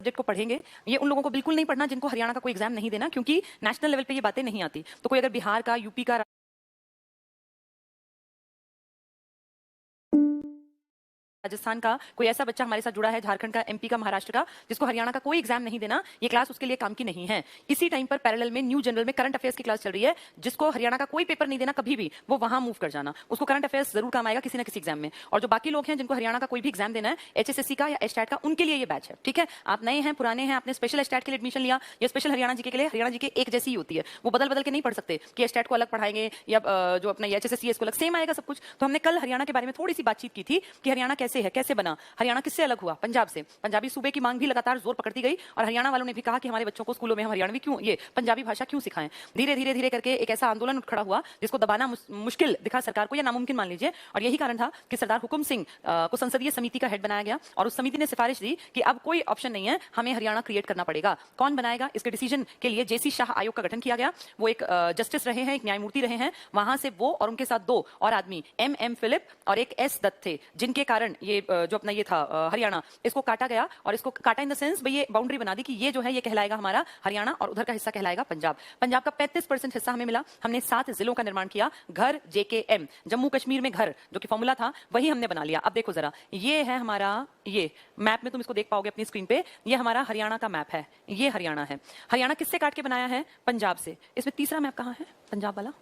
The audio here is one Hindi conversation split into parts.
सब्जेक्ट को पढ़ेंगे, ये उन लोगों को बिल्कुल नहीं पढ़ना जिनको हरियाणा का कोई एग्जाम नहीं देना, क्योंकि नेशनल लेवल पे ये बातें नहीं आती। तो कोई अगर बिहार का, यूपी का, राजस्थान का कोई ऐसा बच्चा हमारे साथ जुड़ा है, झारखंड का, एमपी का, महाराष्ट्र का, जिसको हरियाणा का कोई एग्जाम नहीं देना, ये क्लास उसके लिए काम की नहीं है। इसी टाइम पर पैरेलल में न्यू जनरल में करंट अफेयर्स की क्लास चल रही है, जिसको हरियाणा का कोई पेपर नहीं देना कभी भी, वो वहां मूव कर जाना, उसको करंट अफेयर्स जरूर काम आएगा किसी ना किसी एग्जाम में। और जो बाकी लोग हैं जिनको हरियाणा का कोई भी एग्जाम देना है, एचएसएससी का या एस्टैट का, उनके लिए ये बैच है। ठीक है, आप नए हैं, पुराने हैं, आपने स्पेशल एस्टैट के लिए एडमिशन लिया या स्पेशल हरियाणा जीके के लिए, हरियाणा जीके एक जैसी ही होती है, वो बदल बदल के नहीं पढ़ सकते कि एस्टैट को अलग पढ़ाएंगे या जो अपना एचएसएससी इसको अलग, सेम आएगा सब कुछ। तो हमने कल हरियाणा के बारे में थोड़ी सी बातचीत की थी कि हरियाणा कैसे है, कैसे बना, हरियाणा किससे अलग हुआ, पंजाब से। पंजाबी सूबे की मांग भी लगातार जोर पकड़ती गई और हरियाणा वालों ने भी कहा कि हमारे बच्चों को स्कूलों में हम हरियाणवी क्यों, ये पंजाबी भाषा क्यों सिखाएं। धीरे धीरे धीरे करके एक ऐसा आंदोलन उठ खड़ा हुआ जिसको दबाना मुश्किल दिखा सरकार को, या नामुमकिन मान लीजिए। और यही कारण था कि सरदार हुकुम सिंह को संसदीय समिति का हेड बनाया गया और उस समिति ने सिफारिश दी कि अब कोई ऑप्शन नहीं है, हमें हरियाणा क्रिएट करना पड़ेगा। कौन बनाएगा, इसके डिसीजन के लिए जेसी शाह आयोग का गठन किया गया। वो एक जस्टिस रहे हैं, एक न्यायमूर्ति रहे हैं, वहां से वो और उनके साथ दो और आदमी, एम फिलिप और एक एस दत्त थे, जिनके कारण ये जो अपना ये था हरियाणा, इसको काटा गया। और इसको काटा इन द सेंस भाई ये बाउंड्री बना दी कि ये जो है ये कहलाएगा हमारा हरियाणा और उधर का हिस्सा कहलाएगा पंजाब। पंजाब का 35% हिस्सा हमें मिला। हमने 7 जिलों का निर्माण किया, घर जेकेएम, जम्मू कश्मीर में घर जो कि फॉर्मूला था वही हमने बना लिया। अब देखो जरा, ये है हमारा, ये मैप में तुम इसको देख पाओगे अपनी स्क्रीन पे, ये हमारा हरियाणा का मैप है, ये हरियाणा है। हरियाणा किससे काट के बनाया है, पंजाब से। इसमें तीसरा मैप कहां है, पंजाब वाला,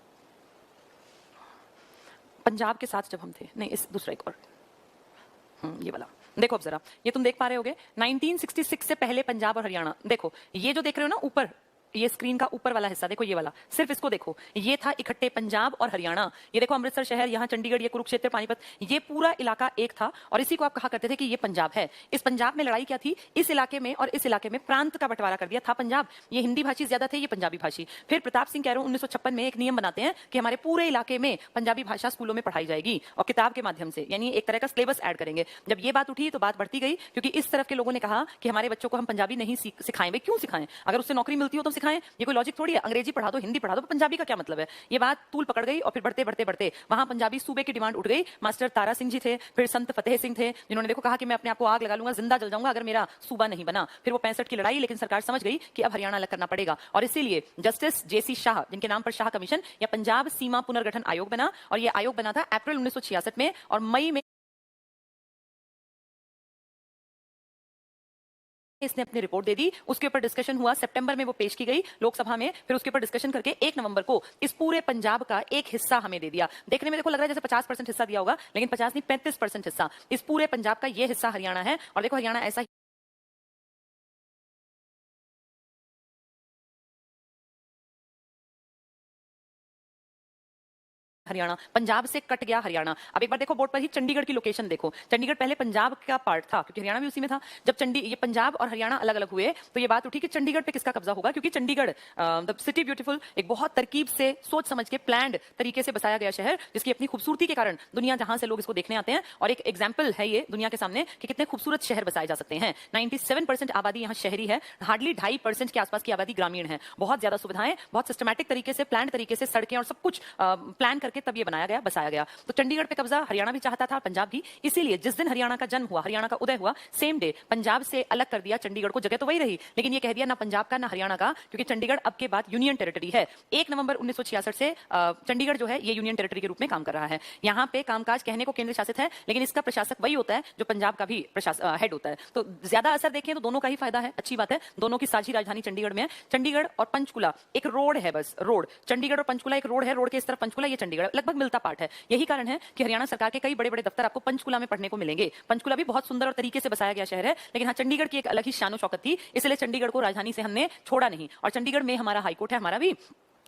पंजाब के साथ जब हम थे, नहीं इस दूसरा एक और, ये वाला देखो। अब जरा ये तुम देख पा रहे होगे 1966 से पहले पंजाब और हरियाणा, देखो ये जो देख रहे हो ना ऊपर, ये स्क्रीन का ऊपर वाला हिस्सा देखो, ये वाला, सिर्फ इसको देखो, ये था इकट्ठे पंजाब और हरियाणा। ये देखो अमृतसर शहर, यहाँ चंडीगढ़, ये कुरुक्षेत्र, पानीपत, ये पूरा इलाका एक था और इसी को आप कहा करते थे कि ये पंजाब है। इस पंजाब में लड़ाई क्या थी, इस इलाके में और इस इलाके में प्रांत का बंटवारा कर दिया था पंजाब। ये हिंदी भाषी ज्यादा थे, ये पंजाबी भाषी। फिर प्रताप सिंह कैरो 1956 में एक नियम बनाते हैं कि हमारे पूरे इलाके में पंजाबी भाषा स्कूलों में पढ़ाई जाएगी और किताब के माध्यम से, यानी एक तरह का सिलेबस ऐड करेंगे। जब ये बात उठी तो बात बढ़ती गई, क्योंकि इस तरफ के लोगों ने कहा कि हमारे बच्चों को हम पंजाबी नहीं सिखाएं। भाई क्यों सिखाएं, अगर उससे नौकरी मिलती हो तो सिखाएं, ये कोई लॉजिक थोड़ी है। अंग्रेजी पढ़ा दो, हिंदी पढ़ा दो, पंजाबी का क्या मतलब है। ये बात तूल पकड़ गई और फिर बढ़ते बढ़ते बढ़ते वहां पंजाबी सूबे की डिमांड उठ गई। मास्टर तारा सिंह जी थे, फिर संत फतेह सिंह थे, जिन्होंने देखो कहा कि मैं अपने आप को आग लगा लूंगा, जिंदा जल जाऊंगा अगर मेरा सूबा नहीं बना। फिर वो 65 की लड़ाई, लेकिन सरकार समझ गई कि अब हरियाणा अलग करना पड़ेगा और इसीलिए जस्टिस जेसी शाह, जिनके नाम पर शाह कमीशन या पंजाब सीमा पुनर्गठन आयोग बना। और यह आयोग बना था अप्रैल 1966 में और मई में इसने अपनी रिपोर्ट दे दी। उसके ऊपर डिस्कशन हुआ, सितंबर में वो पेश की गई लोकसभा में। फिर उसके ऊपर डिस्कशन करके 1 नवंबर को इस पूरे पंजाब का एक हिस्सा हमें दे दिया। देखने में देखो लग रहा है जैसे 50% हिस्सा दिया होगा, लेकिन 50 नहीं 35% हिस्सा, इस पूरे पंजाब का ये हिस्सा हरियाणा है। और देखो हरियाणा ऐसा हरियाणा, पंजाब से कट गया हरियाणा। अब एक बार देखो बोर्ड पर ही चंडीगढ़ की लोकेशन देखो, चंडीगढ़ पहले पंजाब का पार्ट था क्योंकि हरियाणा भी उसी में था। जब ये पंजाब और हरियाणा अलग अलग हुए तो ये बात उठी कि चंडीगढ़ पे किसका कब्जा होगा, क्योंकि चंडीगढ़ द सिटी ब्यूटीफुल, एक बहुत तरकीब से सोच समझ के प्लान्ड तरीके से बसाया गया शहर, जिसकी अपनी खूबसूरती के कारण दुनिया जहां से लोग इसको देखने आते हैं। और एक एग्जाम्पल है ये दुनिया के सामने कि कितने खूबसूरत शहर बसाए जा सकते हैं। 97% आबादी यहाँ शहरी है, हार्डली 2.5% के आसपास की आबादी ग्रामीण है। बहुत ज्यादा सुविधाएं, बहुत सिस्टमैटिक तरीके से, प्लान तरीके से सड़कें और सब कुछ प्लान करके तब ये बनाया गया, बसाया गया। तो चंडीगढ़ पे कब्जा हरियाणा भी चाहता था, पंजाब भी। इसीलिए जिस दिन हरियाणा का जन्म हुआ, हरियाणा का उदय हुआ, सेम डे पंजाब से अलग कर दिया चंडीगढ़ को। जगह तो वही रही, लेकिन ये कह दिया ना पंजाब का ना हरियाणा का, क्योंकि चंडीगढ़ अब के बाद यूनियन टेरिटरी है। 1 नवंबर 1966 से चंडीगढ़ जो है ये यूनियन टेरिटरी के रूप में काम कर रहा है। यहाँ पे कामकाज कहने को केंद्र शासित है, लेकिन इसका प्रशासक वही होता है जो पंजाब का भी हेड होता है। तो ज्यादा असर देखें तो दोनों का ही फायदा है, अच्छी बात है। दोनों की साझी राजधानी चंडीगढ़ में है। चंडीगढ़ और पंचकुला एक रोड है, बस रोड, चंडीगढ़ और पंचकुला एक रोड है, रोड के इस तरफ पंचकुला, ये चंडीगढ़, लगभग मिलता पार्ट है। यही कारण है कि हरियाणा सरकार के कई बड़े बड़े दफ्तर आपको पंचकुला में पढ़ने को मिलेंगे। पंचकुला भी बहुत सुंदर और तरीके से बसाया गया शहर है, लेकिन हाँ चंडीगढ़ की एक अलग ही शानो शौकत थी, इसलिए चंडीगढ़ को राजधानी से हमने छोड़ा नहीं। और चंडीगढ़ में हमारा हाईकोर्ट है, हमारा भी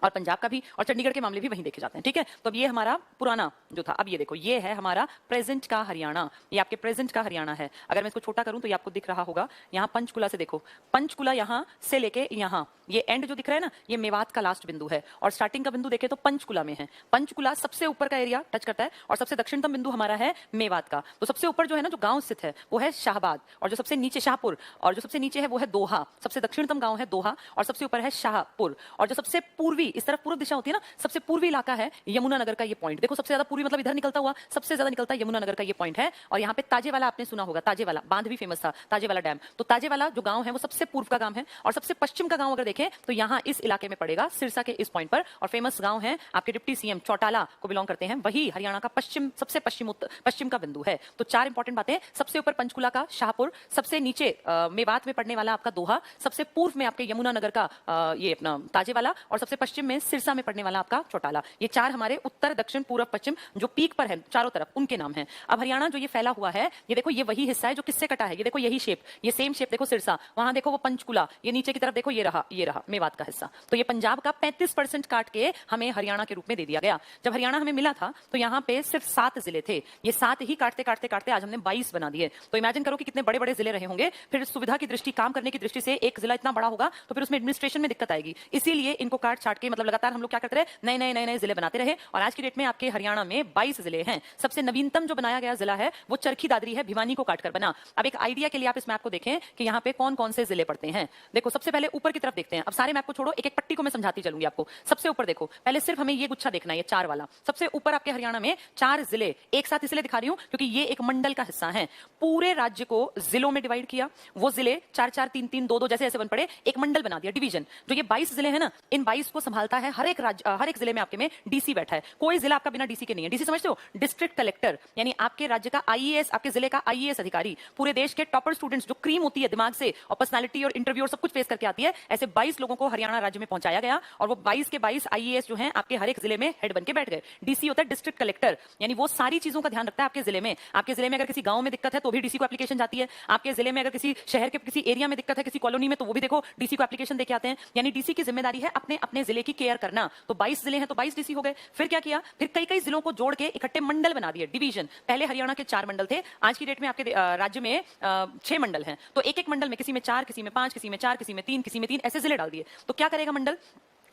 और पंजाब का भी, और चंडीगढ़ के मामले भी वहीं देखे जाते हैं। ठीक है, तो अब ये हमारा पुराना जो था, अब ये देखो ये है हमारा प्रेजेंट का हरियाणा, ये आपके प्रेजेंट का हरियाणा है। अगर मैं इसको छोटा करूं तो ये आपको दिख रहा होगा, यहाँ पंचकुला से देखो, पंचकुला यहाँ से लेके यहाँ, ये एंड जो दिख रहा है ना, ये मेवात का लास्ट बिंदु है और स्टार्टिंग का बिंदु देखे तो पंचकुला में है। पंचकुला सबसे ऊपर का एरिया टच करता है और सबसे दक्षिणतम बिंदु हमारा है मेवात का। तो सबसे ऊपर जो है ना, जो गांव स्थित है वो है शाहबाद, और जो सबसे नीचे शाहपुर, और जो सबसे नीचे है वो है दोहा। सबसे दक्षिणतम गांव है दोहा और सबसे ऊपर है शाहपुर। और जो सबसे पूर्वी इस तरफ पूर्व दिशा होती है ना, सबसे पूर्वी इलाका है यमुनानगर का ये पॉइंट। देखो सबसे ज्यादा पूर्वी मतलब इधर निकलता हुआ सबसे ज्यादा निकलता है यमुनानगर का ये पॉइंट है। और यहाँ पे ताजेवाला आपने सुना होगा, ताजेवाला बांध भी फेमस था, ताजेवाला डैम। तो ताजेवाला जो गांव है वो सबसे पूर्व का गांव है। और सबसे पश्चिम का गांव अगर देखें तो यहाँ इस इलाके में पड़ेगा, सिरसा के इस पॉइंट पर। और फेमस गांव है आपके डिप्टी सीएम चौटाला को बिलोंग करते हैं, वही हरियाणा का पश्चिम, सबसे पश्चिम का बिंदु है। तो चार इंपॉर्टेंट बातें, सबसे ऊपर पंचकुला का शाहपुर, सबसे नीचे मेवात में पड़ने वाला आपका दोहा, सबसे पूर्व में आपके यमुनानगर का ये अपना ताजेवाला, और सबसे पश्चिम में सिरसा में पड़ने वाला आपका चौटाला। ये चार हमारे उत्तर, दक्षिण, पूर्व, पश्चिम जो पीक पर है चारों तरफ, उनके नाम है। अब हरियाणा जो ये फैला हुआ है, ये देखो ये वही हिस्सा है जो किससे कटा है। ये देखो यही शेप, ये सेम शेप देखो सिरसा, वहां देखो वो पंचकुला, ये नीचे की तरफ देखो ये रहा मेवात का हिस्सा। तो ये पंजाब का 35% काट के हमें हरियाणा के रूप में दे दिया गया। जब हरियाणा हमें मिला था तो यहाँ पे सिर्फ 7 जिले थे। ये 7 ही काटते काटते काटते आज हमने 22 बना दिए। तो इमेजिन करो कि कितने बड़े बड़े जिले रहे होंगे। फिर सुविधा की दृष्टि, काम करने की दृष्टि से एक जिला इतना बड़ा होगा तो फिर उसमें एडमिनिस्ट्रेशन में दिक्कत आएगी। इसीलिए इनको काट छाट के मतलब लगातार हम लोग क्या करते रहे, नए जिले बनाते रहे। और आज की डेट में आपके हरियाणा में 22 जिले हैं। सबसे नवीनतम जो बनाया गया जिला है वो चरखी दादरी है, भिवानी को काटकर बना। अब एक आइडिया के लिए आप इस मैप को देखें कि यहाँ पे कौन कौन से जिले पड़ते हैं। देखो सबसे पहले ऊपर की तरफ देखते हैं। अब सारे मैप को छोड़ो, एक एक पट्टी को मैं समझाती चलूंगी आपको। सबसे ऊपर देखो, पहले सिर्फ हमें ये गुच्छा देखना है, ये 4 वाला। सबसे ऊपर आपके हरियाणा में 4 जिले एक साथ इसलिए दिखा रही हूं क्योंकि ये एक मंडल का हिस्सा है। पूरे राज्य को जिलों में डिवाइड किया, वो जिले 4-4, 3-3, 2-2 जैसे ऐसे बन पड़े, एक मंडल बना दिया, डिवीजन। जो ये 22 जिले हैं ना, इन 22 को संभालता है हर एक राज्य, हर एक जिले में आपके में डीसी बैठा है। कोई जिला आपका बिना डीसी के नहीं है। डीसी समझते हो, डिस्ट्रिक्ट कलेक्टर, यानी आपके राज्य का आईएएस, आपके जिले का आईएएस अधिकारी। पूरे देश के टॉपर स्टूडेंट्स जो क्रीम होती है दिमाग से और पर्सनालिटी और इंटरव्यू और सब कुछ फेस करके आती है, ऐसे 22 लोगों को हरियाणा राज्य में पहुंचाया गया। और वो 22 के 22 आईएएस जो हैं आपके हर एक जिले में हेड बन के बैठ गए। डीसी होता है डिस्ट्रिक्ट कलेक्टर, यानी वो सारी चीजों का ध्यान रखता है आपके जिले में। आपके जिले में अगर किसी गांव में दिक्कत है तो भी डीसी को एप्लीकेशन जाती है। आपके जिले में अगर किसी शहर के किसी एरिया में दिक्कत है, किसी कॉलोनी में, तो वो भी देखो डीसी को एप्लीकेशन देके आते हैं। यानी डीसी की जिम्मेदारी है अपने अपने जिले की केयर करना। तो 22 जिले हैं तो 22 डीसी हो गए। फिर क्या किया, फिर कई कई जिलों को जोड़ के इकट्ठे मंडल बना दिए, डिवीजन। पहले हरियाणा के 4 मंडल थे, आज की डेट में आपके राज्य में 6 मंडल हैं। तो एक एक मंडल में किसी में 4, किसी में 5, किसी में 4, किसी में 3, किसी में 3 ऐसे जिले डाल दिए। तो क्या करेगा मंडल,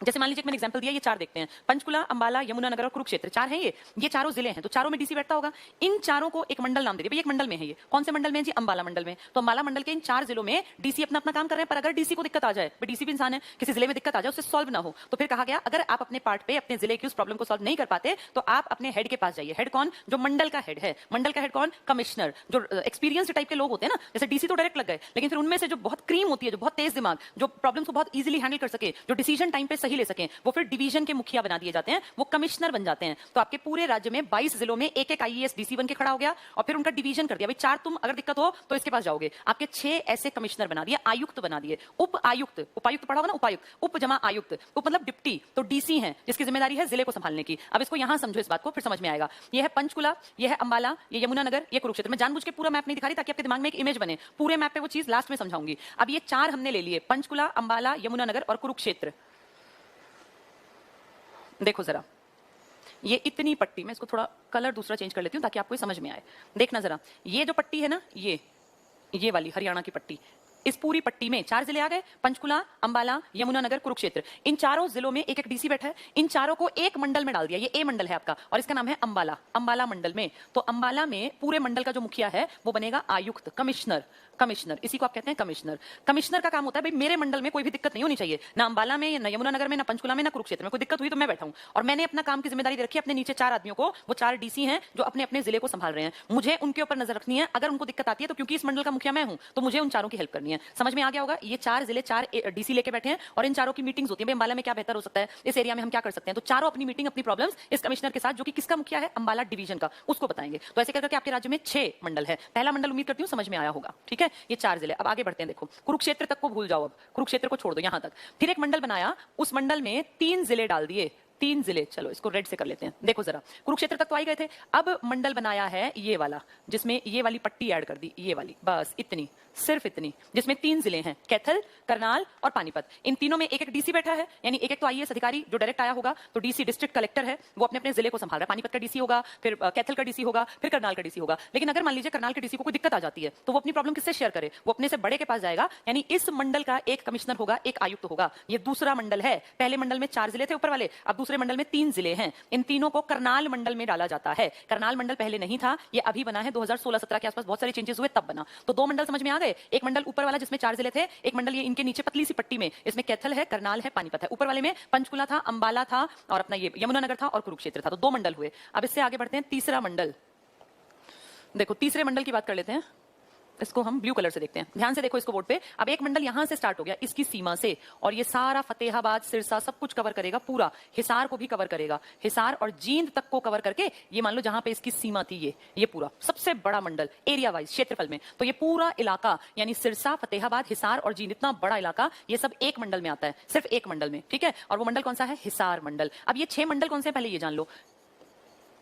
जैसे मान लीजिए मैंने एग्जांपल दिया, ये 4 देखते हैं, पंचकुला, अंबाला, यमुनानगर और कुरुक्षेत्र, 4 हैं ये चारों जिले हैं। तो चारों में डीसी बैठता होगा। इन चारों को एक मंडल नाम दे दिया, एक मंडल में है। ये कौन से मंडल में है जी, अंबाला मंडल में। तो अंबाला मंडल के इन 4 जिलों में डीसी अपना अपना काम कर रहे हैं। पर अगर डीसी को दिक्कत आ जाए, डीसी भी इंसान है, किसी जिले में दिक्कत आ जाए, उससे सॉल्व ना हो, तो फिर कहा गया अगर आप अपने पार्ट पे अपने जिले की उस प्रॉब्लम को सॉल्व नहीं कर पाते तो आप अपने हेड के पास जाइए। हेड कौन, जो मंडल का हेड है। मंडल का हेड कौन, कमिश्नर। जो एक्सपीरियंस टाइप के लोग होते हैं ना, जैसे डीसी तो डायरेक्ट लग गए, लेकिन फिर उनमें से जो बहुत क्रीम होती है, जो बहुत तेज दिमाग, जो प्रॉब्लम्स को बहुत इजीली हैंडल कर सके, जो डिसीजन टाइम पे सही ले सके, वो फिर डिवीजन के मुखिया बना दिए जाते हैं, वो कमिश्नर बन जाते हैं। तो आपके पूरे राज्य में 22 जिलों में एक एक आईएएस डीसी बन के खड़ा हो गया और फिर उनका डिवीजन कर दिया। भाई 4 तुम अगर दिक्कत हो तो इसके पास जाओगे। आपके 6 ऐसे कमिश्नर बना दिए, आयुक्त बना दिए, उप आयुक्त, उपायुक्त पढ़ा होगा ना, उपायुक्त, उप जमा आयुक्त, उप मतलब डिप्टी, तो डीसी हैं जिसकी जिम्मेदारी है जिले को संभालने की। अब इसको यहां समझो, इस बात को फिर समझ में आएगा। ये है पंचकुला, ये है अंबाला, ये यमुनानगर, ये कुरुक्षेत्र। मैं जानबूझ के पूरा मैप नहीं दिखा रही ताकि आपके दिमाग में एक इमेज बने। पूरे मैप पे वो चीज लास्ट में समझाऊंगी। अब ये 4 हमने ले लिए, पंचकुला, अंबाला, यमुनानगर और कुरुक्षेत्र। देखो जरा, ये इतनी पट्टी, मैं इसको थोड़ा कलर दूसरा चेंज कर लेती हूं ताकि आपको समझ में आए। देखना जरा, ये जो पट्टी है ना, ये वाली हरियाणा की पट्टी, इस पूरी पट्टी में 4 जिले आ गए, पंचकुला, अंबाला, यमुनानगर, कुरुक्षेत्र। इन चारों जिलों में एक एक डीसी बैठा है। इन चारों को एक मंडल में डाल दिया। ये ए मंडल है आपका और इसका नाम है अंबाला। अंबाला मंडल में, तो अंबाला में पूरे मंडल का जो मुखिया है वो बनेगा आयुक्त, कमिश्नर। कमिश्नर, इसी को आप कहते हैं कमिश्नर। कमिश्नर का काम होता है भाई मेरे मंडल में कोई भी दिक्कत नहीं होनी चाहिए, ना अंबाला में, ना यमुनानगर में, ना पंचकुला में, ना कुरुक्षेत्र में। कोई दिक्कत हुई तो मैं बैठा हूं और मैंने अपना काम की जिम्मेदारी रखी है अपने नीचे 4 आदमियों को। वो 4 डीसी हैं जो अपने अपने जिले को संभाल रहे हैं। मुझे उनके ऊपर नजर रखनी है। अगर उनको दिक्कत आती है तो क्योंकि इस मंडल का मुखिया मैं हूं तो मुझे उन चारों की हेल्प करनी है। समझ में आ गया होगा। ये 4 जिले 4 डीसी लेके बैठे हैं और इन चारों की मीटिंग्स होती है। अंबाला में क्या बेहतर हो सकता है, इस एरिया में हम क्या कर सकते हैं। तो चारों अपनी मीटिंग, अपनी प्रॉब्लम्स इस कमिश्नर के साथ, जो कि किसका मुखिया है, अंबाला डिवीजन का, उसको बताएंगे। तो ऐसे करके आपके राज्य में 6 मंडल है। पहला मंडल उम्मीद करती हूं समझ में आया होगा, ठीक है। ये 4 जिले। अब आगे बढ़ते हैं। देखो कुरुक्षेत्र तक को भूल जाओ, अब कुरुक्षेत्र को छोड़ दो यहां तक। फिर एक मंडल बनाया, उस मंडल में 3 जिले डाल दिए, 3 जिले। चलो इसको रेड से कर लेते हैं। देखो जरा, कुरुक्षेत्र तक तो आ ही गए थे। अब मंडल बनाया है ये वाला, जिसमें ये वाली पट्टी ऐड कर दी, ये वाली, बस इतनी, सिर्फ इतनी, जिसमें 3 जिले हैं, कैथल, करनाल और पानीपत। इन तीनों में एक एक डीसी बैठा है, यानी एक एक तो आईएएस अधिकारी जो डायरेक्ट आया होगा। तो डीसी डिस्ट्रिक्ट कलेक्टर है, वो अपने अपने जिले को संभाल रहा है। पानीपत का डीसी होगा, फिर कैथल का डीसी होगा, फिर करनाल का डीसी होगा। लेकिन अगर मान लीजिए करनाल के डीसी को कोई दिक्कत आ जाती है तो वो अपनी प्रॉब्लम किससे शेयर करे, वो अपने से बड़े के पास जाएगा। यानी इस मंडल का एक कमिश्नर होगा, एक आयुक्त होगा। ये दूसरा मंडल है। पहले मंडल में 4 जिले थे ऊपर वाले, अब दूसरे मंडल में 3 जिले हैं, इन तीनों को करनाल मंडल में डाला जाता है। करनाल मंडल पहले नहीं था, ये अभी बना है 2016-17 के आसपास, बहुत सारे चेंजेस हुए तब बना। तो 2 मंडल समझ में आ गए। एक मंडल ऊपर वाला जिसमें 4 जिले थे, एक मंडल ये इनके नीचे पतली सी पट्टी में, इसमें कैथल है, करनाल है, पानीपत है। ऊपर वाले में पंचकुला था, अंबाला था और अपना ये यमुनानगर था और कुरुक्षेत्र था। तो 2 मंडल हुए। अब इससे आगे बढ़ते हैं, तीसरा मंडल। देखो तीसरे मंडल की बात कर लेते हैं, इसको हम ब्लू कलर से देखते हैं। ध्यान से देखो इसको बोर्ड पे। अब एक मंडल यहां से स्टार्ट हो गया इसकी सीमा से, और ये सारा फतेहाबाद, सिरसा सब कुछ कवर करेगा, पूरा हिसार को भी कवर करेगा। हिसार और जींद तक को कवर करके ये मान लो जहां पे इसकी सीमा थी, ये पूरा सबसे बड़ा मंडल एरिया वाइज क्षेत्रफल में। तो ये पूरा इलाका यानी सिरसा, फतेहाबाद, हिसार और जींद, इतना बड़ा इलाका, ये सब एक मंडल में आता है, सिर्फ एक मंडल में। ठीक है, और वो मंडल कौन सा है? हिसार मंडल। अब ये 6 मंडल कौन से पहले ये जान लो।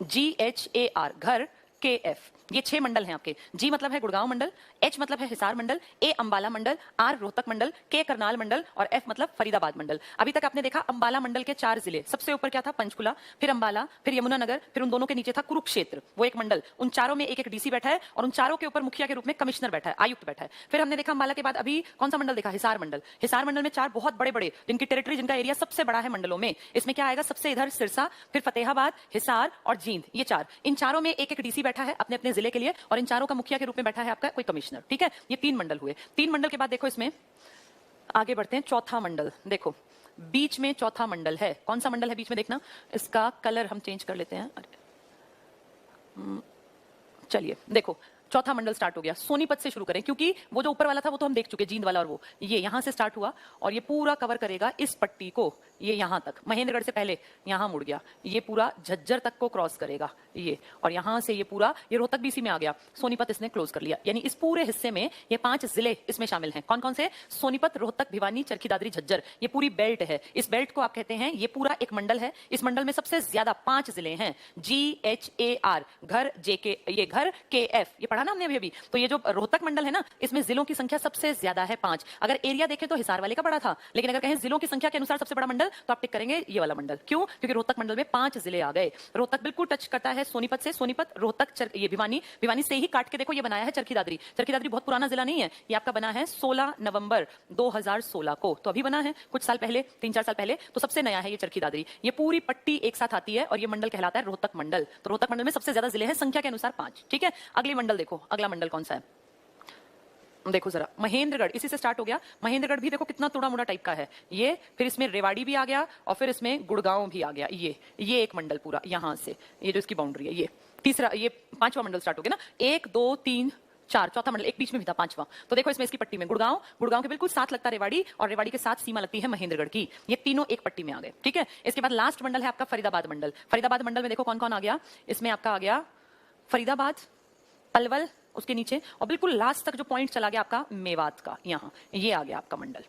GHAR, घर, KF, ये 6 मंडल हैं आपके। G मतलब है गुड़गांव मंडल, H मतलब है हिसार मंडल, A Ambala Mandal, R Rohtak Mandal, K Karnal मंडल और F मतलब फरीदाबाद मंडल। अभी तक आपने देखा अंबाला मंडल के 4 जिले, सबसे ऊपर क्या था? पंचकुला, फिर अंबाला, फिर यमुनानगर, फिर उन दोनों के नीचे था कुरुक्षेत्र, वो एक मंडल। उन चारों में एक एक DC बैठा है और उन चारों के ऊपर मुखिया के रूप में कमिश्नर बैठा है, आयुक्त बैठा है। फिर हमने देखा अंबाला के बाद अभी कौन सा मंडल देखा? हिसार मंडल। हिसार मंडल में 4 बहुत बड़े बड़े, जिनकी टेरिटरी, जिनका एरिया सबसे बड़ा है मंडलों में। इसमें क्या आएगा? सबसे इधर सिरसा, फिर फतेहाबाद, हिसार और जींद, ये 4। इन चारों में एक एक DC बैठा है अपने अपने जिले के लिए, और इन चारों का मुखिया के रूप में बैठा है आपका कोई कमिश्नर। ठीक है, ये 3 मंडल हुए। 3 मंडल के बाद देखो इसमें आगे बढ़ते हैं, चौथा मंडल। देखो बीच में चौथा मंडल है, कौन सा मंडल है बीच में? देखना, इसका कलर हम चेंज कर लेते हैं। चलिए देखो, चौथा मंडल स्टार्ट हो गया। सोनीपत से शुरू करें, क्योंकि वो जो ऊपर वाला था वो तो हम देख चुके, जींद वाला, और वो ये यहां से स्टार्ट हुआ और ये पूरा कवर करेगा इस पट्टी को, ये यहां तक। महेंद्रगढ़ से पहले यहां मुड़ गया, ये पूरा झज्जर तक को क्रॉस करेगा ये, और यहां से ये पूरा, ये रोहतक भी इसी में आ गया। सोनीपत इसने क्लोज कर लिया, यानी इस पूरे हिस्से में ये 5 जिले इसमें शामिल हैं। कौन कौन से? सोनीपत, रोहतक, भिवानी, चरखी दादरी, झज्जर, ये पूरी बेल्ट है। इस बेल्ट को आप कहते हैं, ये पूरा एक मंडल है। इस मंडल में सबसे ज्यादा 5 जिले हैं, GHAR, घर, JK, ये घर, KF, ये पढ़ा ना हमने अभी। तो ये जो रोहतक मंडल है ना, इसमें जिलों की संख्या सबसे ज्यादा है, 5। अगर एरिया देखें तो हिसार वाले का बड़ा था, लेकिन अगर कहें जिलों की संख्या के अनुसार सबसे बड़ा मंडल, तो आप टिक करेंगे ये वाला मंडल। क्यों? क्योंकि रोहतक मंडल में 5 जिले आ गए। रोहतक बिल्कुल टच करता है सोनीपत से, सोनीपत, रोहतक, ये भिवानी, भिवानी से ही काट के देखो ये बनाया है चरखी दादरी। चरखी दादरी बहुत पुराना जिला नहीं है, ये आपका बना है 16 नवंबर 2016 को, तो अभी बना है कुछ साल पहले, 3-4 साल पहले, तो सबसे नया है ये चरखी दादरी। ये पूरी पट्टी एक साथ आती है और ये मंडल कहलाता है रोहतक मंडल। तो रोहतक मंडल में सबसे ज्यादा जिले हैं संख्या के अनुसार 5। ठीक है, अगले मंडल देखो, अगला मंडल कौन सा है? देखो जरा, महेंद्रगढ़, इसी से स्टार्ट हो गया। महेंद्रगढ़ भी देखो कितना टुड़ा मुड़ा टाइप का है ये, फिर इसमें रेवाड़ी भी आ गया और फिर इसमें गुड़गांव भी आ गया। ये एक मंडल पूरा यहां से, ये जो इसकी बाउंड्री है, ये तीसरा, ये 5वां मंडल स्टार्ट हो गया ना। 1 2 3 4, चौथा मंडल एक बीच में भी था, 5वां। तो देखो इसमें इसकी पट्टी में गुड़गांव, गुड़गांव के बिल्कुल साथ लगता है रेवाड़ी, और रेवाड़ी के साथ सीमा लगती है महेंद्रगढ़ की। ये तीनों एक पट्टी में आ गए। ठीक है, इसके बाद लास्ट मंडल है आपका फरीदाबाद मंडल। फरीदाबाद मंडल में देखो कौन कौन आ गया, इसमें आपका आ गया फरीदाबाद, पलवल उसके नीचे, और बिल्कुल लास्ट तक जो पॉइंट चला गया आपका मेवात का, यहाँ ये आ गया आपका मंडल।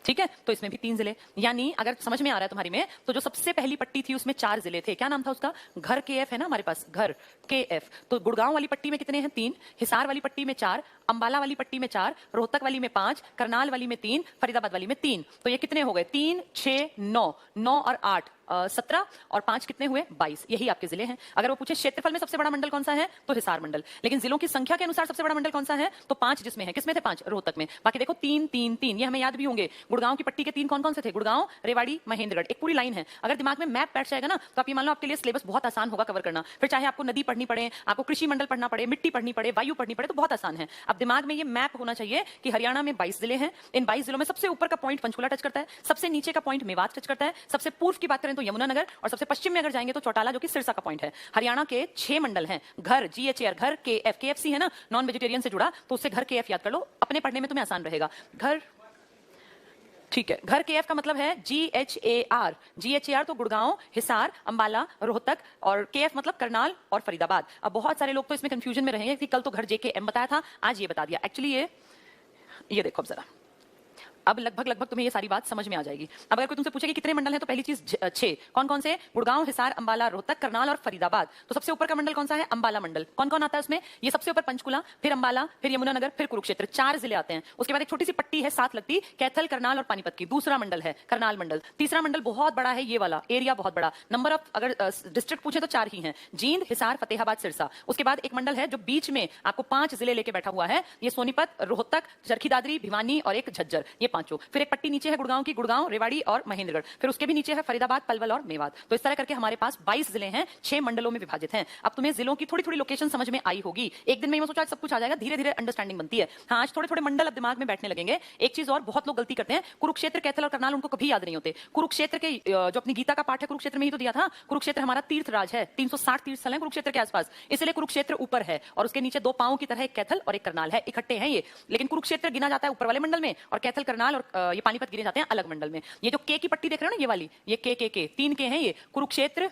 ठीक है, तो इसमें भी 3 जिले, यानी अगर समझ में आ रहा है तुम्हारी में, तो जो सबसे पहली पट्टी थी उसमें 4 जिले थे। क्या नाम था उसका? घर, KF है ना हमारे पास, घर, KF। तो गुड़गांव वाली पट्टी में कितने हैं? 3, हिसार वाली पट्टी में 4, अंबाला वाली पट्टी में 4, रोहतक वाली में 5, करनाल वाली में 3, फरीदाबाद वाली में 3। तो ये कितने हो गए? 3 6 9, 9 और 8 17, और 5 कितने हुए? 22। यही आपके जिले हैं। अगर वो पूछे क्षेत्रफल में सबसे बड़ा मंडल कौन सा है, तो हिसार मंडल। लेकिन जिलों की संख्या के अनुसार सबसे बड़ा मंडल कौन सा है, तो 5 जिसमें है। किसमें थे 5? रोहतक में। बाकी देखो 3 3 3, ये हमें याद भी होंगे। गुड़गांव की पट्टी के 3 कौन कौन से थे? गुड़गांव, रेवाड़ी, महेंद्रगढ़, एक पूरी लाइन है। अगर दिमाग में मैप बैठ जाएगा ना, तो आप ये मान लो आपके लिए सिलेबस बहुत आसान होगा कवर करना। फिर चाहे आपको नदी पढ़नी पड़े, आपको कृषि मंडल पढ़ना पड़े, मिट्टी पढ़नी पड़े, वायु पढ़नी पड़े, तो बहुत आसान है। अब दिमाग में ये मैप होना चाहिए कि हरियाणा में 22 जिले हैं। इन 22 जिलों में सबसे ऊपर का पॉइंट पंचकुला टच करता है, सबसे नीचे का पॉइंट मेवात टच करता है, सबसे पूर्व की बात करें तो यमुनानगर, और सबसे पश्चिम में अगर जाएंगे तो चौटाला, जो कि सिरसा का पॉइंट है। हरियाणा के 6 मंडल हैं। घर, GHAR, घर, KF, KFC है ना, नॉन वेजिटेरियन से जुड़ा, तो उससे घर KF याद कर लो, अपने पढ़ने में तुम्हें आसान रहेगा। घर, ठीक है, घर KF का मतलब है GHAR। GHAR तो गुड़गांव, हिसार, अंबाला, रोहतक, और KF मतलब करनाल और फरीदाबाद। अब बहुत सारे लोग तो इसमें कंफ्यूजन में रहेंगे कि कल तो घर JKM बताया था, आज ये बता दिया। एक्चुअली ये देखो अब जरा, अब लगभग तुम्हें ये सारी बात समझ में आ जाएगी। अब अगर कोई तुमसे पूछे कि कितने मंडल हैं, तो पहली चीज 6, कौन कौन से? गुड़गांव, हिसार, अंबाला, रोहतक, करनाल और फरीदाबाद। तो सबसे ऊपर का मंडल कौन सा है? अंबाला मंडल। कौन कौन आता है उसमें? ये सबसे ऊपर पंचकुला, फिर अंबाला, फिर यमुनानगर, फिर कुरुक्षेत्र, 4 जिले आते हैं। उसके बाद एक छोटी सी पट्टी है साथ लगती, कैथल, करनाल और पानीपत की, दूसरा मंडल है करनाल मंडल। तीसरा मंडल बहुत बड़ा है, ये वाला एरिया बहुत बड़ा। नंबर ऑफ अगर डिस्ट्रिक्ट पूछे तो 4 ही है, जींद, हिसार, फतेहाबाद, सिरसा। उसके बाद एक मंडल है जो बीच में आपको 5 जिले लेके बैठा हुआ है, ये सोनीपत, रोहतक, चरखी दादरी, भिवानी और एक झज्जर। ये पांचों, फिर एक पट्टी नीचे है गुड़गांव की, गुड़गांव, रेवाड़ी और महेंद्रगढ़, फिर उसके भी नीचे है फरीदाबाद, पलवल और मेवात। तो इस तरह करके हमारे पास 22 जिले हैं, 6 मंडलों में विभाजित हैं। अब तुम्हें जिलों की थोड़ी थोड़ी लोकेशन समझ में आई होगी। एक दिन में मैं सोचा सब कुछ आ जाएगा, धीरे धीरे अंडरस्टैंडिंग बनती है। हाँ, आज थोड़े थोड़े मंडल अब दिमाग में बैठने लगेंगे। एक चीज और बहुत लोग गलती करते हैं, कुरुक्षेत्र, कैथल और करनाल उनको कभी याद नहीं होते। कुरुक्षेत्र के जो अपनी गीता का पाठ है कुरुक्षेत्र में ही तो दिया था। कुरुक्षेत्र हमारा तीर्थ राज है, 360 तीर्थ स्थल है कुरुक्षेत्र के आसपास, इसलिए कुरुक्षेत्र ऊपर है और उसके नीचे दो पांवों की तरह एक कैथल और एक करनाल है, इकट्ठे हैं ये। लेकिन कुरुक्षेत्र गिना जाता है ऊपर वाले मंडल में और कैथल, करनाल और ये पानीपत गिने जाते हैं अलग मंडल में। ये जो के की पट्टी देख रहे हो ना, ये वाली, ये के 3 के हैं ये। कुरुक्षेत्र,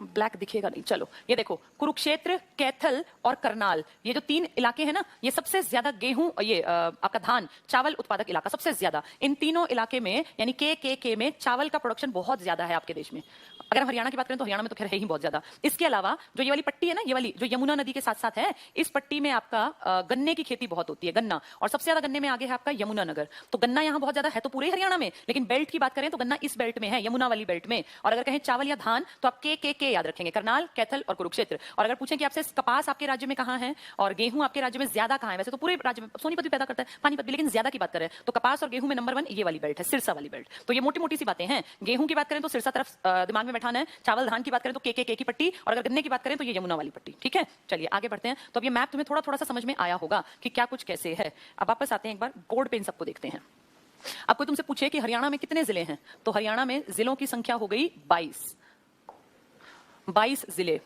ब्लैक दिखेगा नहीं, चलो ये देखो, कुरुक्षेत्र, कैथल और करनाल, ये जो 3 इलाके हैं ना, ये सबसे ज्यादा गेहूं, ये आपका धान, चावल उत्पादक इलाका सबसे ज्यादा। इन तीनों इलाके में यानी के में चावल का प्रोडक्शन बहुत ज्यादा है आपके देश में। अगर हम हरियाणा की बात करें तो हरियाणा में तो खैर है ही बहुत ज्यादा। इसके अलावा जो ये वाली पट्टी है ना, ये वाली जो यमुना नदी के साथ साथ है, इस पट्टी में आपका गन्ने की खेती बहुत होती है, गन्ना, और सबसे ज्यादा गन्ने में आगे है आपका यमुना नगर। तो गन्ना यहाँ बहुत ज्यादा है तो पूरे हरियाणा में, लेकिन बेल्ट की बात करें तो गन्ना इस बेल्ट में है, यमुना वाली बेल्ट में। और अगर कहें चावल या धान तो आप के याद रखेंगे, करनाल, कैथल और कुरुक्षेत्र। और अगर पूछें कि आपसे कपास आपके राज्य में कहाँ है और गेहूं आपके राज्य में ज्यादा कहाँ है, वैसे तो पूरे राज्य में सोनीपत भी पैदा करता है, पानीपत भी, लेकिन ज्यादा की बात करें तो कपास और गेहूं में नंबर 1 ये वाली बेल्ट है, सिरसा वाली बेल्ट। तो ये मोटी मोटी सी बातें हैं। गेहूं की बात करें तो सिरसा तरफ दिमाग में बैठाना है, चावल धान की बात करें तो के की पट्टी, और अगर गन्ने की बात करें तो ये यमुना वाली पट्टी। ठीक है, चलिए आगे बढ़ते हैं। तो अब ये मैप तुम्हें थोड़ा थोड़ा सा समझ में आया होगा कि क्या कुछ कैसे है। अब वापस आते हैं, एक बार बोर्ड पे इन सबको देखते हैं। अब कोई तुमसे पूछे कि हरियाणा में कितने जिले हैं, तो हरियाणा में जिलों की संख्या हो गई 22 जिले।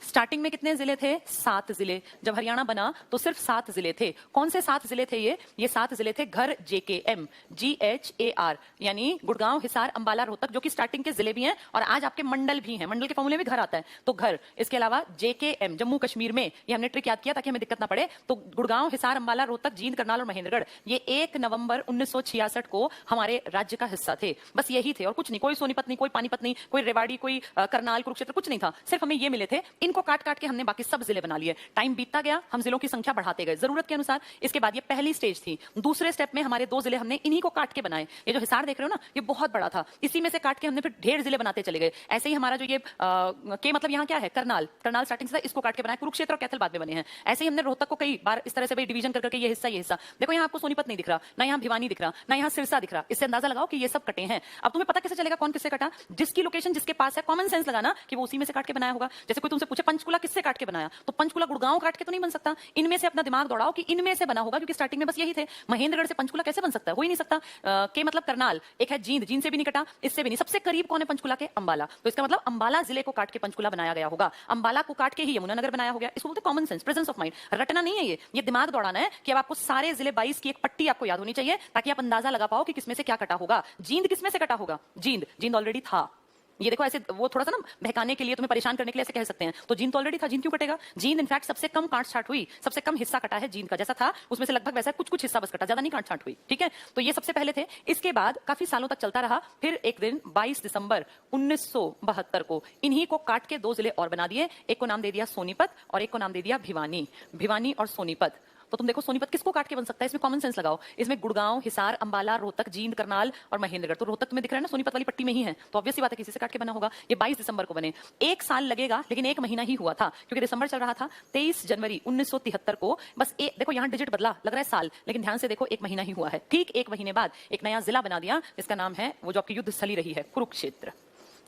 स्टार्टिंग में कितने जिले थे? 7 जिले। जब हरियाणा बना तो सिर्फ 7 जिले थे। कौन से 7 जिले थे ये 7 जिले थे घर JKM, GHAR, यानी गुड़गांव, हिसार, अंबाला, रोहतक, जो कि स्टार्टिंग के जिले भी हैं और आज आपके मंडल भी हैं। मंडल के फॉर्मूले में घर आता है तो घर। इसके अलावा JKM जम्मू कश्मीर में, ये हमने ट्रिक याद किया ताकि हमें दिक्कत ना पड़े। तो गुड़गांव, हिसार, अंबाला, रोहतक, जींद, करनाल और महेंद्रगढ़, ये 1 नवंबर 1966 को हमारे राज्य का हिस्सा थे। बस यही थे और कुछ नहीं, कोई सोनीपत नहीं, कोई पानीपत नहीं, कोई रेवाड़ी, कोई करनाल, कुरुक्षेत्र, कुछ नहीं था। सिर्फ हमें ये मिले थे। इनको काट काट के हमने बाकी सब जिले बना लिए। टाइम बीतता गया, हम जिलों की संख्या बढ़ाते गए जरूरत के अनुसार। इसके बाद ये पहली स्टेज थी। दूसरे स्टेप में हमारे 2 जिले हमने इन्हीं को काट के बनाए। ये जो हिसार देख रहे हो ना, ये बहुत बड़ा था, इसी में से काट के हमने फिर ढेर जिले बनाते चले गए। ऐसे ही हमारा जो ये के मतलब यहाँ क्या है, करनाल स्टार्टिंग से था, इसको काट के बनाया। कुरुक्षेत्र और कैथल बाद में बने हैं। ऐसे ही हमने रोहतक को कई बार इस तरह से डिवीजन कर करके ये हिस्सा। देखो यहाँ आपको सोनीपत नहीं दिख रहा, ना यहाँ भिवानी दिख रहा, ना यहाँ सिरसा दिख रहा। इससे अंदाजा लगाओ कि ये सब कटे हैं। अब तुम्हें पता कैसे चलेगा कौन किससे कटा? जिसकी लोकेशन जिसके पास है, कॉमन सेंस लगाना कि वो उसी में से काट के बनाया होगा। जैसे कोई तुमसे पूछे पंचकुला किससे काट के बनाया, तो पंचकुला गुड़गांव काट के तो नहीं बन सकता। इनमें से अपना दिमाग दौड़ाओ कि इनमें से बना होगा, क्योंकि स्टार्टिंग में बस यही थे। महेंद्रगढ़ से पंचकुला कैसे बन सकता है? हो ही नहीं सकता। के मतलब करनाल, एक है जींद से भी नहीं कटा, इससे भी नहीं। सबसे करीब कौन है पंचकुला के? अंबाला। तो इसका मतलब अंबाला जिले को काट के पंचकुला बनाया गया होगा, अंबाला को काट के ही यमुनानगर बनाया हो गया। इसको बोलते common sense, presence of mind. रटना नहीं है ये दिमाग दौड़ाना है कि अब आपको सारे जिले 22 की एक पट्टी आपको याद होनी चाहिए ताकि आप अंदाजा लगा पाओ कि किसमें से क्या कटा होगा। जींद किसमें से कटा होगा? जींद ऑलरेडी था। ये देखो ऐसे वो थोड़ा सा ना बहकाने के लिए, तुम्हें परेशान करने के लिए ऐसे कह सकते हैं। तो जींद तो ऑलरेडी था, जींद क्यों कटेगा? जींद इनफैक्ट सबसे कम काट छाट हुई, सबसे कम हिस्सा कटा है जींद का। जैसा था उसमें से लगभग वैसा कुछ हिस्सा बस कटा, ज्यादा नहीं काट छाट हुई। ठीक है, तो ये सबसे पहले थे। इसके बाद काफी सालों तक चलता रहा। फिर एक दिन 22 दिसंबर 1972 को इन्हीं को काट के 2 जिले और बना दिए। एक को नाम दे दिया सोनीपत और एक को नाम दे दिया भिवानी और सोनीपत। तो तुम देखो सोनीपत किसको काट के बन सकता है? इसमें कॉमन सेंस लगाओ। इसमें गुड़गांव, हिसार, अंबाला, रोहतक, जींद, करनाल और महेंद्रगढ़। तो रोहतक तुम्हें दिख रहा है ना, सोनीपत वाली पट्टी में ही है, तो ऑब्वियस सी बात है किसी से काट के बना होगा। ये 22 दिसंबर को बने। 1 साल लगेगा, लेकिन 1 महीना ही हुआ था क्योंकि दिसंबर चल रहा था। 23 जनवरी 1973 को बस देखो यहाँ डिजिट बदला, लग रहा है साल, लेकिन ध्यान से देखो 1 महीना ही हुआ है। ठीक 1 महीने बाद एक नया जिला बना दिया, जिसका नाम है, वो जो आपकी युद्ध स्थली रही है,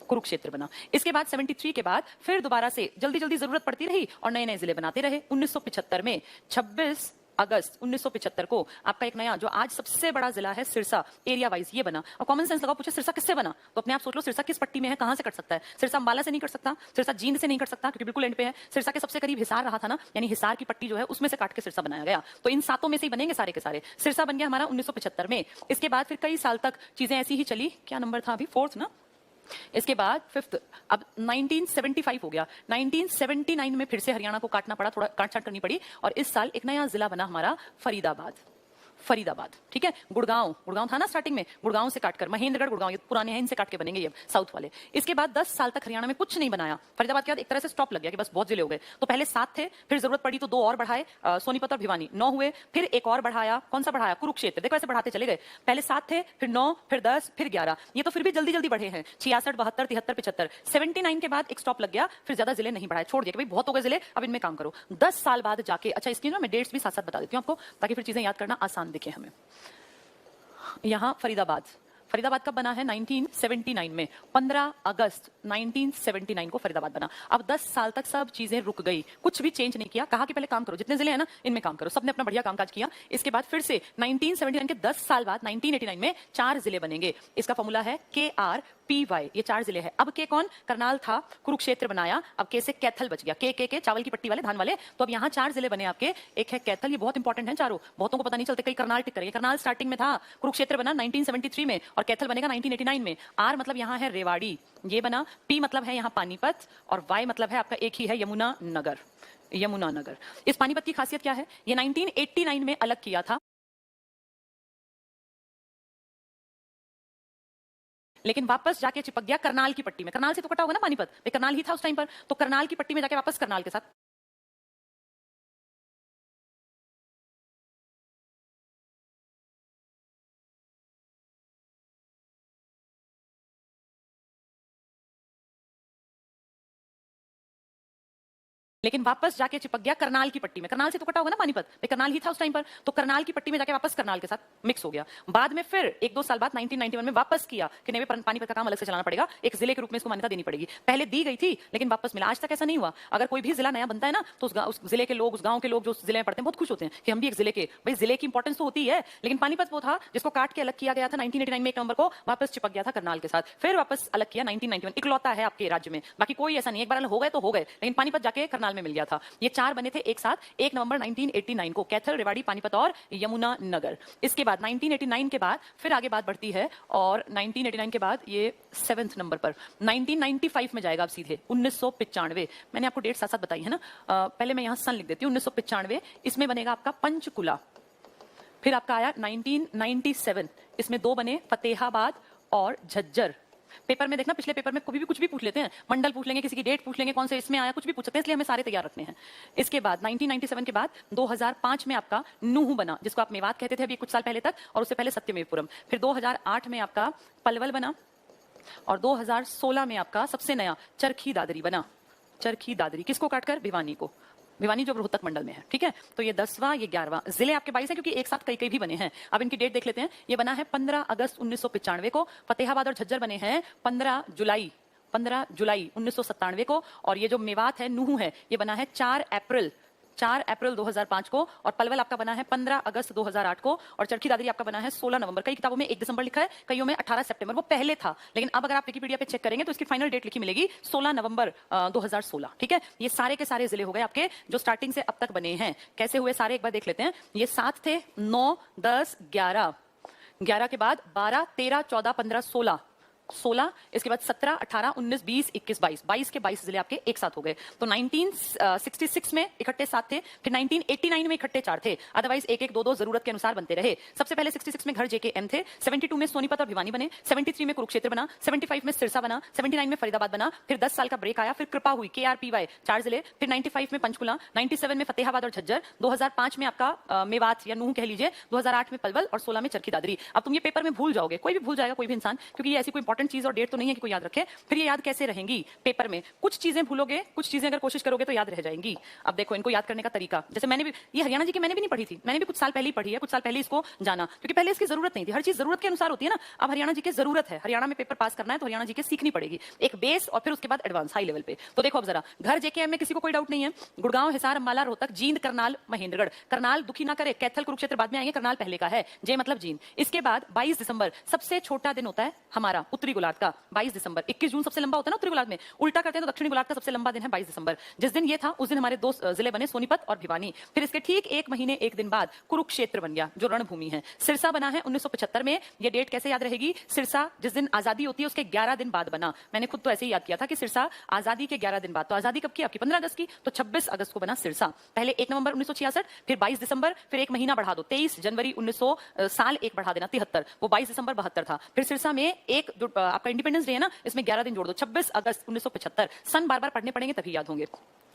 कुरुक्षेत्र बना। इसके बाद 73 के बाद फिर दोबारा से जल्दी जरूरत पड़ती रही और नए नए जिले बनाते रहे। 1975 में 26 अगस्त 1975 को आपका एक नया, जो आज सबसे बड़ा जिला है सिरसा, एरिया वाइज ये बना। और कॉमन सेंस लगाओ, पूछे सिरसा किससे बना, तो अपने आप सोच लो सिरसा किस पट्टी में है, कहां से कट सकता है? सिरसा अंबाला से नहीं कट सकता, सिरसा जींद से नहीं कट सकता क्योंकि बिल्कुल एंड पे है। सिरसा के सबसे करीब हिसार रहा था ना, यानी हिसार की पट्टी जो है उसमें से काट के सिरसा बनाया गया। तो इन 7 में से ही बनेंगे सारे के सारे। सिरसा बन गया हमारा 1975 में। इसके बाद फिर कई साल तक चीजें ऐसी ही चली। क्या नंबर था अभी? 4th ना। इसके बाद 5th, अब 1975 हो गया। 1979 में फिर से हरियाणा को काटना पड़ा, थोड़ा काट छाट करनी पड़ी और इस साल एक नया जिला बना हमारा फरीदाबाद, ठीक है। गुड़गांव, गुड़गांव था ना स्टार्टिंग में, गुड़गांव से काटकर महेंद्रगढ़, गुड़गांव, ये पुराने हैं, इनसे काट के बनेंगे ये साउथ वाले। इसके बाद 10 साल तक हरियाणा में कुछ नहीं बनाया। फरीदाबाद के बाद एक तरह से स्टॉप लग गया कि बस बहुत जिले हो गए। तो पहले 7 थे, फिर जरूरत पड़ी तो 2 और बढ़ाए, सोनीपत और भिवानी 9 हुए, फिर एक और बढ़ाया, कौन सा बढ़ाया, कुरुक्षेत्र। देखो ऐसे बढ़ाते चले गए, पहले 7 थे, फिर 9, फिर 10, फिर 11। ये तो फिर भी जल्दी जल्दी बढ़े हैं, 66, 72, 73, 75। 79 के बाद एक स्टॉप लग गया, फिर ज्यादा जिले नहीं बढ़ाए, छोड़ दिया कि भाई बहुत हो गए जिले, अब इनमें काम करो। 10 साल बाद जाके, अच्छा इसकी ना मैं डेट्स भी साथ साथ बता देती हूँ आपको, ताकि फिर चीजें याद करना आसान दिखे हमें। यहां फरीदाबाद, फरीदाबाद कब बना है? 1979 में, 15 अगस्त 1979 को फरीदाबाद बना। अब 10 साल तक सब चीजें रुक गई, कुछ भी चेंज नहीं किया। कहा कि पहले काम करो, जितने जिले हैं ना इनमें काम करो, सबने अपना बढ़िया कामकाज किया। इसके बाद फिर से 1979 के 10 साल बाद 1989 में 4 जिले बनेंगे। इसका फॉर्मूला है KRPY, ये 4 जिले हैं। अब के कौन? करनाल था, कुरुक्षेत्र बनाया, अब के से कैथल बच गया। के चावल की पट्टी वाले, धान वाले। तो अब यहाँ 4 जिले बने आपके, एक है कैथल, ये बहुत इंपॉर्टेंट है चारों, बहुतों को पता नहीं चलते, कई करनाल टिक करेंगे। करनाल स्टार्टिंग में था, कुरुक्षेत्र बना 1973 में, और कैथल बनेगा 1989 में। आर मतलब यहाँ है रेवाड़ी, ये बना। पी मतलब है यहाँ पानीपत, और वाई मतलब है आपका एक ही है, यमुना नगर। यमुना नगर। इस पानीपत की खासियत क्या है? ये 1989 में अलग किया था, लेकिन वापस जाके चिपक गया करनाल की पट्टी में। करनाल से तो कटा होगा ना पानीपत, करनाल ही था उस टाइम पर, तो करनाल की पट्टी में जाके वापस करनाल के साथ। लेकिन वापस जाके चिपक गया करनाल की पट्टी में। करनाल से तो कटा होगा ना पानीपत, करनाल ही था उस टाइम पर, तो करनाल की पट्टी में जाके वापस करनाल के साथ मिक्स हो गया। बाद में फिर 1-2 साल बाद 1991 में वापस किया कि नहीं पानीपत का काम अलग से चलाना पड़ेगा, एक जिले के रूप में इसको मान्यता देनी पड़ेगी। पहले दी गई थी लेकिन वापस मिला। आज तक ऐसा नहीं हुआ। अगर कोई भी जिला नया बनता है ना, तो उस जिले के लोग, उस गांव के लोग जो जिले में पढ़ते हैं, बहुत खुश होते हैं कि हम भी एक जिले के। भाई जिले की इंपॉर्टेंस तो होती है, लेकिन पानीपत वो था जिसको काट के अलग किया गया था 1989 में, 1 नवंबर को वापस चिपक गया था करनाल के साथ। फिर वापस अलग किया 1991, इकलौता है आपके राज्य में। बाकी कोई ऐसा नहीं, एक बार हो गए तो हो गए, लेकिन पानीपत जाके करनाल में मिल गया था। ये 4 बने थे एक साथ 1 नवंबर 1989 को, कैथल, रेवाड़ी, पानीपत और यमुना नगर। इसके बाद 1989 के बाद फिर आगे बात बढ़ती है, और 1989 के बाद ये 7वें नंबर पर 1995 में जाएगा अब सीधे 1995। मैंने आपको डेट साथ साथ बताई है ना, पहले मैं यहां सन लिख देती हूँ। 1995 इसमें बनेगा आपका पंचकुला। फिर आपका आया 1997, इसमें 2 बने, फतेहाबाद और झज्जर। पेपर में देखना, पिछले पेपर में कभी भी कुछ भी पूछ लेते हैं, मंडल पूछ लेंगे, किसी की डेट पूछ लेंगे, कौन से इसमें आया, कुछ भी पूछ सकते हैं, इसलिए हमें सारे तैयार रखने हैं। इसके बाद 1997 के बाद 2005 में आपका नूह बना, जिसको आप मेवात कहते थे अभी कुछ साल पहले तक, और उससे पहले सत्यमेवपुरम। फिर 2008 में आपका पलवल बना, और 2016 में आपका सबसे नया चरखी दादरी बना। चरखी दादरी किसको काटकर? भिवानी को। भिवानी जो रोहतक मंडल में है, ठीक है। तो ये 10वां, ये 11वां। जिले आपके 22 है क्योंकि एक साथ कई कई भी बने हैं। अब इनकी डेट देख लेते हैं। ये बना है 15 अगस्त 1995 को। फतेहाबाद और झज्जर बने हैं 15 जुलाई 1997 को। और ये जो मेवात है, नूह है, ये बना है 4 अप्रैल 2005 को। और पलवल आपका बना है 15 अगस्त 2008 को। और चरखी दादरी आपका बना है 16 नवंबर। कई किताबों में 1 दिसंबर लिखा है, कईयों में 18 सितंबर, वो पहले था। लेकिन अब अगर आप विकिपीडिया पे चेक करेंगे तो इसकी फाइनल डेट लिखी मिलेगी 16 नवंबर 2016, ठीक है। ये सारे के सारे जिले हो गए आपके जो स्टार्टिंग से अब तक बने हैं। कैसे हुए सारे एक बार देख लेते हैं। ये 7 थे, 9, 10, 11 के बाद 12, 13, 14, 15, 16, इसके बाद 17, 18, 19, 20, 21, 22 के 22 जिले आपके एक साथ हो गए। तो 1966 में इकट्ठे 7 थे, फिर 1989 में इकट्ठे 4 थे, अदरवाइज 1-1, 2-2 जरूरत के अनुसार बनते रहे। सबसे पहले 66 में घर JKM थे, 72 में सोनीपत और भिवानी बने, 73 में कुरुक्षेत्र बना, 75 में सिरसा बना, 79 में फरीदाबाद बना। फिर 10 साल का ब्रेक आया, फिर कृपा हुई, KRPY 4 जिले, फिर 95 में पंचकुला, 97 में फतेहाबाद और झज्जर, 2005 में आपका मेवात या नूह कह लीजिए, 2008 में पलवल, और 16 में चरखी दादरी। अब तुम ये पेपर में भूल जाओगे, कोई भी भूल जाएगा, कोई भी इंसान, क्योंकि ये ऐसी कोई इंपॉर्टेंट चीज और डेट तो नहीं है कि कोई याद रखे। फिर ये याद कैसे रहेंगी पेपर में? कुछ चीजें भूलोगे, कुछ चीजें अगर कोशिश करोगे तो याद रह जाएंगी। अब देखो इनको याद करने का तरीका, जैसे मैंने भी ये हरियाणा जी की मैंने भी नहीं पढ़ी थी, मैंने भी कुछ साल पहले ही पढ़ी है, कुछ साल पहले इसको जाना, क्योंकि पहले इसकी जरूरत नहीं थी। हर चीज जरूरत के अनुसार होती है ना। अब हरियाणा जी की जरूरत है, हरियाणा में पेपर पास करना है तो हरियाणा जी के सीखनी पड़ेगी, एक बेस और फिर उसके बाद एडवांस हाई लेवल पे। तो देखो अब जरा, घर JKM में किसी को कोई डाउट नहीं है। गुड़गांव, हिसार, अंबाला, रोहतक, जींद, करनाल, महेंद्रगढ़। करनाल दुखी ना करे, कैथल, कुरुक्षेत्र बाद में आएंगे, करनाल पहले का है, जे मतलब जींद। इसके बाद 22 दिसंबर सबसे छोटा दिन होता है हमारा उत्तरी उत्तरी गोलार्ध का 22 दिसंबर। 21 जून सबसे लंबा होता है ना उत्तरी गोलार्ध में, उल्टा करते हैं तो दक्षिणी गोलार्ध का सबसे लंबा दिन है 22 दिसंबर। जिस दिन ये था उस दिन हमारे दो जिले बने, सोनीपत और भिवानी। फिर इसके ठीक एक महीने एक दिन बाद कुरुक्षेत्र बन गया जो रणभूमि है। सिरसा बना है 1975 में। ये डेट कैसे याद रहेगी? सिरसा जिस दिन आजादी होती है उसके 11 दिन बाद बना। मैंने खुद तो ऐसे ही याद किया था कि सिरसा आजादी के 11 दिन बाद। तो आजादी कब की आपकी? 15 अगस्त की, तो 26 अगस्त को बना सिरसा। पहले 1 नवंबर 1966, फिर 22 दिसंबर, फिर एक महीना बढ़ा दो 23 जनवरी 1900, साल एक बढ़ा देना 73, वो 22 दिसंबर 72 था। फिर सिरसा में एक जो आपका इंडिपेंडेंस डे है ना, इसमें 11 दिन जोड़ दो, 26 अगस्त 1975। सन बार बार पढ़ने पड़ेंगे तभी याद होंगे।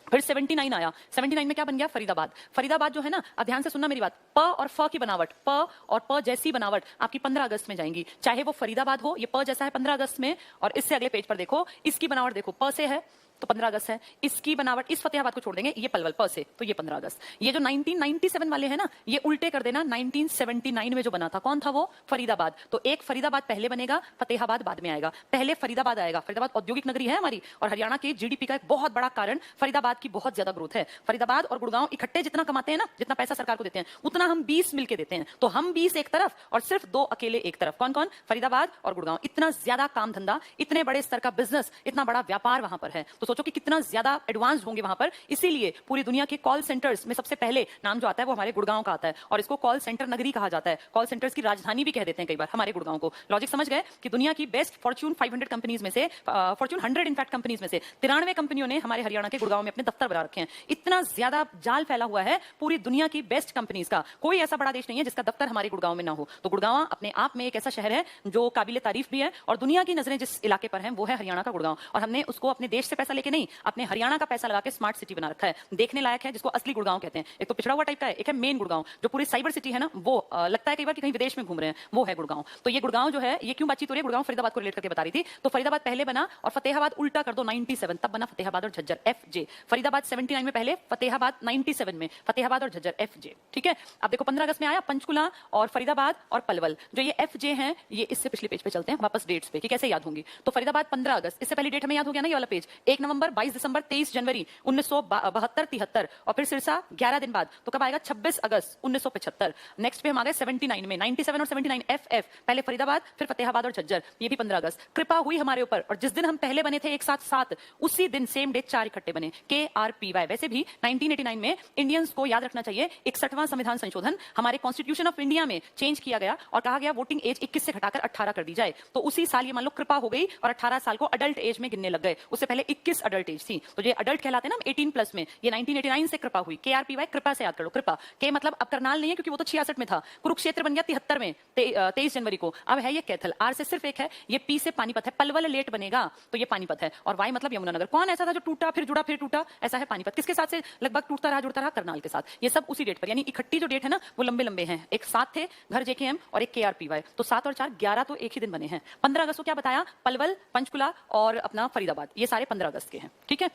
फिर 79 आया। 79 में क्या बन गया? फरीदाबाद। फरीदाबाद जो है ना, अब ध्यान से सुनना मेरी बात, प और फ की बनावट, प और प जैसी बनावट आपकी 15 अगस्त में जाएंगी। चाहे वो फरीदाबाद हो, ये प जैसा है 15 अगस्त में, और इससे अगले पेज पर देखो, इसकी बनावट देखो, प से है तो 15 अगस्त है। इसकी बनावट, इस फतेहाबाद को छोड़ देंगे, ये पलवल प से, तो ये 15 अगस्त। ये जो 1997 वाले हैं ना, ये उल्टे कर देना। 1979 में जो बना था, कौन था वो? फरीदाबाद। तो एक फरीदाबाद पहले बनेगा, फतेहाबाद बाद में आएगा। पहले फरीदाबाद आएगा। फरीदाबाद औद्योगिक नगरी है हमारी, और हरियाणा के जीडीपी का एक बहुत बड़ा कारण फरीदाबाद की बहुत ज्यादा ग्रोथ है। फरीदाबाद और गुड़गांव इकट्ठे जितना कमाते हैं ना, जितना पैसा सरकार को देते हैं, उतना हम 20 मिलकर देते हैं। तो हम 20 एक तरफ और सिर्फ 2 अकेले एक तरफ। कौन कौन? फरीदाबाद और गुड़गांव। इतना ज्यादा काम धंधा, इतने बड़े स्तर का बिजनेस, इतना बड़ा व्यापार वहां पर है। तो सोचो कि कितना ज्यादा एडवांस्ड होंगे वहां पर। इसीलिए पूरी दुनिया के कॉल सेंटर्स में सबसे पहले नाम जो आता है वो हमारे गुड़गांव का आता है, और इसको कॉल सेंटर नगरी कहा जाता है। कॉल सेंटर्स की राजधानी भी कह देते हैं कई बार हमारे गुड़गांव को। लॉजिक समझ गए कि दुनिया की बेस्ट फॉर्च्यून 500 कंपनीज में से, फॉर्च्यून 100 इनफैक्ट कंपनीज में से 93 कंपनियों ने हमारे हरियाणा के गुड़गांव में अपने दफ्तर बना रखे हैं। इतना ज्यादा जाल फैला हुआ है पूरी दुनिया की बेस्ट कंपनीज का। कोई ऐसा बड़ा देश नहीं है जिसका दफ्तर हमारे गुड़गांव में ना हो। तो गुड़गांव अपने आप में एक ऐसा शहर है जो काबिले तारीफ भी है, और दुनिया की नजरें जिस इलाके पर हैं वो है हरियाणा का गुड़गांव। और हमने उसको अपने देश से पैसा लेके नहीं, अपने हरियाणा का पैसा लगा के स्मार्ट सिटी बना रखा है। देखने लायक है, जिसको असली गुड़गांव कहते हैं। एक तो पिछड़ा हुआ टाइप का है, एक है मेन गुड़गांव जो पूरी साइबर सिटी है ना, वो लगता है कई बार कि कहीं विदेश में घूम रहे हैं, वो है गुड़गांव। तो ये गुड़गांव जो है, ये क्यों बातचीत हो रही है, गुड़गांव फरीदाबाद को रिलेट करके बता रही थी। तो फरीदाबाद पहले बना और फतेहाबाद उल्टा कर दो 97, तब बना फतेहाबाद और झज्जर, FJ। फरीदाबाद 79 में पहले, फतेहाबाद 97 में, फतेहाबाद और झज्जर, FJ। ठीक है। अब देखो 15 अगस्त में आया पंचकुला और फरीदाबाद और पलवल। जो ये FJ हैं, ये इससे पिछले पेज पे चलते हैं वापस डेट्स पे कि कैसे याद होंगी। तो फरीदाबाद 15 अगस्त, इससे पहली डेट हमें याद हो गया ना, ये वाला पेज। 1 नवंबर, 22 दिसंबर, 23 जनवरी 1972-73, और फिर सिरसा 11 दिन बाद। तो कब आएगा? 26 अगस्त 1975। नेक्स्ट पे हम आ गए 79 में, 97 और 79, FF। पहले फरीदाबाद, फिर फतेहाबाद और झज्जर, ये भी 15 अगस्त। कृपा हुई हमारे ऊपर, और जिस दिन हम पहले बने थे एक साथ 7, उसी दिन सेम डे 4 इकट्ठे बने, KRPY। वैसे भी 1989 में इंडियंस को याद रखना चाहिए 61वां संविधान संशोधन हमारे कॉन्स्टिट्यूशन ऑफ इंडिया में चेंज किया गया, और कहा गया वोटिंग एज 21 से घटाकर 18 कर दी जाए। तो उसी साल ये मान लो कृपा हो गई और 18 साल को अडल्ट एज में गिनने लग गए। उससे पहले 21 अडल्ट एज थी, तो ये अडल्ट कहलाते हैं ना 18+ में। ये 1989 से कृपा हुई। KRPY कृपा से याद कर लो। कृपा के मतलब अब करनाल नहीं है क्योंकि वो तो 66 में था। कुरुक्षेत्र बन गया 73 में, 23 जनवरी को। अब है ये कैथल। R से सिर्फ एक है, ये P से पानीपत है। पलवल लेट बनेगा तो ये पानीपत है, और Y मतलब यमुनानगर। कौन ऐसा था जो टूटा फिर जुड़ा फिर टूटा? ऐसा है पानीपत। किसके साथ से लगभग टूटता रहा जुड़ता रहा? करनाल के साथ। ये सब उसी डेट पर, यानी इकट्ठी जो डेट है ना वो लंबे लंबे हैं। एक 7 थे घर JKM और एक KRPY, तो 7 और 4 11 तो एक ही दिन बने हैं। 15 अगस्त को क्या बताया? पलवल, पंचकुला और अपना फरीदाबाद, ये सारे 15 अगस्त के हैं। ठीक है।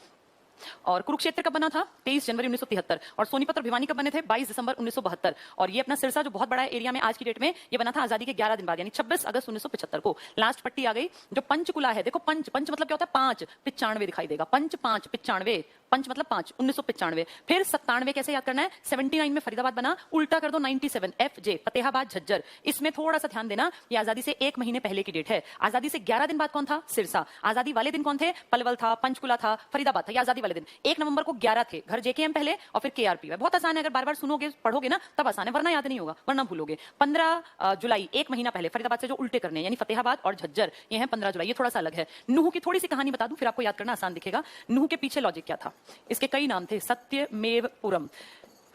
और कुरुक्षेत्र कब बना था? 23 जनवरी 1973। और सोनीपत और भिवानी कब बने थे? 22 दिसंबर 1972। और ये अपना सिरसा जो बहुत बड़ा एरिया में आज की डेट में, ये बना था आजादी के 11 दिन बाद, यानी 26 अगस्त 1975 को। लास्ट पट्टी आ गई। जो पंचकुला है, देखो पंच मतलब क्या होता है? 5, 95 दिखाई देगा। पंच 5, 95, पंच मतलब 5, 1995। फिर 97 कैसे याद करना है? 79 में फरीदाबाद बना, उल्टा कर दो 97, FJ, फतेहाबाद, झज्जर। इसमें थोड़ा सा ध्यान देना, ये आजादी से 1 महीने पहले की डेट है। आजादी से 11 दिन बाद कौन था? सिरसा। आजादी वाले दिन कौन थे? पलवल था, पंचकुला था, फरीदाबाद था। ये आजादी वाले दिन 1 नवंबर को 11 थे, घर JKM पहले और फिर KRPY। बहुत आसान है, अगर बार बार सुनोगे पढ़ोगे ना तब आसान है, वरना याद नहीं होगा, वरना भूलोगे। 15 जुलाई, 1 महीना पहले, फरीदाबाद से जो उल्टे करने, यानी फतेहाबाद और झज्जर, ये है 15 जुलाई। ये थोड़ा सा अलग है। नूह की थोड़ी सी कहानी बता दूं, फिर आपको याद करना आसान दिखेगा। नूह के पीछे लॉजिक क्या था? इसके कई नाम थे। सत्यमेवपुरम।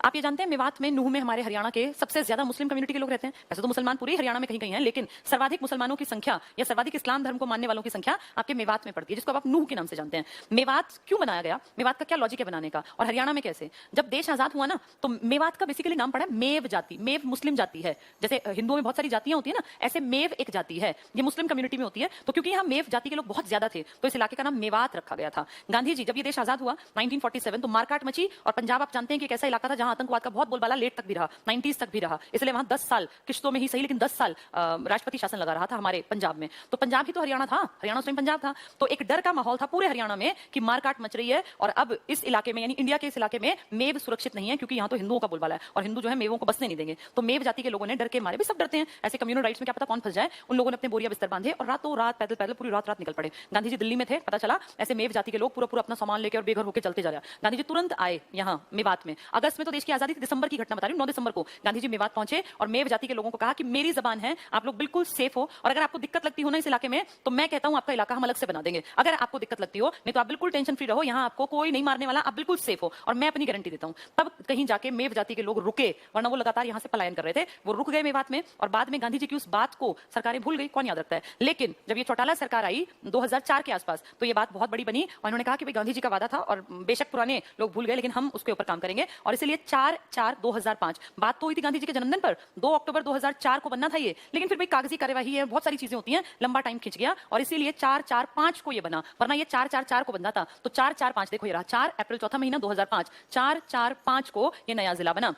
आप ये जानते हैं मेवात में, नूह में हमारे हरियाणा के सबसे ज्यादा मुस्लिम कम्युनिटी के लोग रहते हैं। वैसे तो मुसलमान पूरे हरियाणा में कहीं कहीं हैं, लेकिन सर्वाधिक मुसलमानों की संख्या या सर्वाधिक इस्लाम धर्म को मानने वालों की संख्या आपके मेवात में पड़ती है, जिसको आप नूह के नाम से जानते हैं। मेवात क्यों बनाया गया? मेवात का क्या लॉजिक है बनाने का? और हरियाणा में कैसे? जब देश आजाद हुआ ना, तो मेवात का बेसिकली नाम पड़ा मेव जाति। मेव मुस्लिम जाति है। जैसे हिंदुओं में बहुत सारी जातियां होती है ना, ऐसे मेव एक जाति है, ये मुस्लिम कम्युनिटी में होती है। तो क्योंकि यहाँ मेव जाति के लोग बहुत ज्यादा थे, तो इस इलाके का नाम मेवात रखा गया था। गांधी जी जब ये देश आजाद हुआ 1947, तो मारकाट मची, और पंजाब आप जानते हैं कि एक ऐसा इलाका था जहां आतंकवाद का बहुत बोलबाला लेट तक भी रहा, 90s तक भी रहा, इसलिए वहां 10 साल किश्तों में ही सही लेकिन 10 साल राष्ट्रपति शासन लगा रहा था हमारे पंजाब में। तो पंजाब ही तो हरियाणा था, हरियाणा स्वयं पंजाब था। तो एक डर का माहौल था पूरे हरियाणा में कि मारकाट मच रही है, और अब इस इलाके में यानी इंडिया के इस इलाके में मेव सुरक्षित नहीं है, क्योंकि यहाँ तो हिंदुओं का बोलबाला है और हिंदू जो है मेवों को बसने नहीं देंगे। तो मेव जाति के लोगों ने डर के मारे, भी सब डरते हैं ऐसे कम्युनल राइट्स में, क्या पता कौन फंस जाए, उन लोगों ने अपने बोरिया बिस्तर बांधे और रातों रात पैदल पैदल पूरी रात निकल पड़े। गांधी जी दिल्ली में थे, पता चला ऐसे मेव जाति के लोग पूरा पूरा अपना सामान लेकर और बेघर होकर चलते जा रहे हैं। गांधी जी तुरंत आए यहाँ मेवात में। अगस्त में तो देश की आजादी थी, दिसंबर की घटना बता रही हूँ, 9 दिसंबर को गांधी जी मेवात पहुंचे और मेव जाति के लोगों को कहा कि मेरी जबान है, आप लोग बिल्कुल सेफ हो, और अगर आपको दिक्कत लगती हो ना इस इलाके में, तो मैं कहता हूं आपका इलाका हम अलग से बना देंगे। अगर आपको दिक्कत लगती हो, नहीं तो आप बिल्कुल टेंशन फ्री रहो, यहाँ आपको कोई नहीं मारने वाला, आप बिल्कुल सेफ हो, और मैं अपनी गारंटी देता हूं। तब कहीं जाके मेव जाति के लोग रुके, वरना वो लगातार यहाँ से पलायन कर रहे थे। वो रुक गए मेवात में, और बाद में गांधी जी की उस बात को सरकारें भूल गई, कौन याद रखता है। लेकिन जब ये चौटाला सरकार आई 2004 के आसपास, तो ये बात बहुत बड़ी बनी, और उन्होंने कहा कि भाई गांधी जी का वादा था, और बेशक पुराने लोग भूल गए लेकिन हम उसके ऊपर काम करेंगे, और इसीलिए 4/4/2005 बात तो हुई थी गांधी जी के जन्मदिन पर, 2 अक्टूबर 2004 को बनना था ये, लेकिन फिर भाई कागजी कार्यवाही है, बहुत सारी चीजें होती हैं, लंबा टाइम खिंच गया, और इसीलिए 4/4/5 को ये बना, वरना ये 4/4/4 को बनना था। तो 4/4/5 देखो ये रहा, 4 अप्रैल चौथा महीना 2005, 4/4/5 को ये नया जिला बना।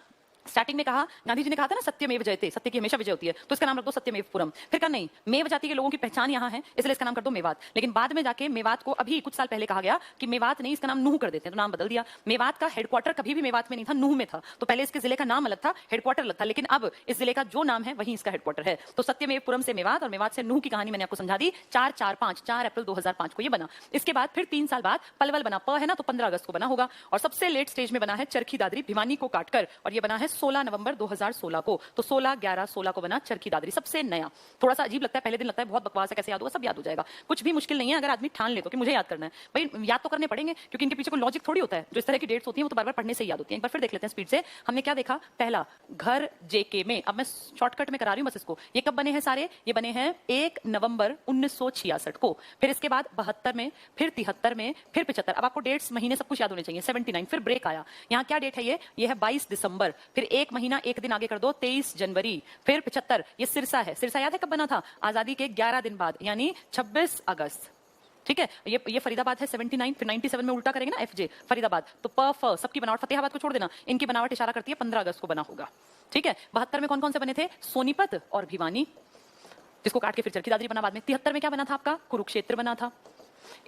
स्टार्टिंग में कहा, गांधी जी ने कहा था ना सत्यमेव जयते, सत्य की हमेशा विजय होती है, तो इसका नाम रख दो सत्यमेवपुरम। फिर कहा नहीं, मेव जाति के लोगों की पहचान यहाँ है, इसलिए इसका नाम कर दो मेवात। लेकिन बाद में जाके मेवात को अभी कुछ साल पहले कहा गया कि मेवात नहीं, इसका नाम नूह कर देते हैं, तो नाम बदल दिया। मेवात का हेडक्वार्टर कभी भी मेवात में नहीं था, नूह में था। तो पहले इसके जिले का नाम अलग था, हेडक्वार्टर अलग था, लेकिन अब इस जिले का जो नाम है वही इसका हेडक्वार्टर है। तो सत्यमेवपुरम से मेवात और मेवात से नूह की कहानी मैंने आपको समझा दी। 4/4/5 4 अप्रैल 2005 को ये बना। इसके बाद फिर 3 साल बाद पलवल बना, प है ना, तो 15 अगस्त को बना होगा। और सबसे लेट स्टेज में बना है चरखी दादरी, भिवानी को काटकर, और ये बना है 16 नवंबर 2016 को। तो 16/11/16 को बना चरखी दादरी, सबसे नया। थोड़ा सा अजीब लगता है, पहले दिन लगता है बहुत बकवास है, कैसे याद होगा, सब याद हो जाएगा, कुछ भी मुश्किल नहीं है अगर आदमी ठान ले तो कि मुझे याद करना है। भाई याद तो करने पड़ेंगे, क्योंकि इनके पीछे कोई लॉजिक थोड़ी होता है। जो इस तरह की डेट्स होती हैं वो तो बार बार पढ़ने से ही याद होती हैं। एक बार फिर देख लेते हैं स्पीड से। हमने क्या देखा, पहला घर जेके में, अब मैं शॉर्टकट में करा रही हूं बस इसको। ये कब बने हैं सारे, ये बने हैं 1 नवंबर 1966 को, फिर इसके बाद 72 में, फिर 73 में, फिर 75। अब आपको डेट्स महीने सब कुछ याद होने चाहिए। 79 फिर ब्रेक आया, यहाँ क्या डेट है, ये है 22 दिसंबर, फिर एक महीना एक दिन आगे कर दो 23 जनवरी, फिर 75, ये सिरसा है। सिरसा याद है कब बना था, आजादी के 11 दिन बाद, यानी 26 अगस्त। ठीक है, ये फरीदाबाद है 79, फिर 97 में उल्टा करेंगे ना एफजे, फरीदाबाद, तो प फ सबकी बनावट, फतेहाबाद को छोड़ देना, इनकी बनावट इशारा करती है 15 अगस्त को बना होगा। ठीक है, 72 में कौन कौन से बने थे, सोनीपत और भिवानी, जिसको काट के फिर चरखी दादरी बना बाद में। 73 में क्या बना था आपका, कुरुक्षेत्र बना था।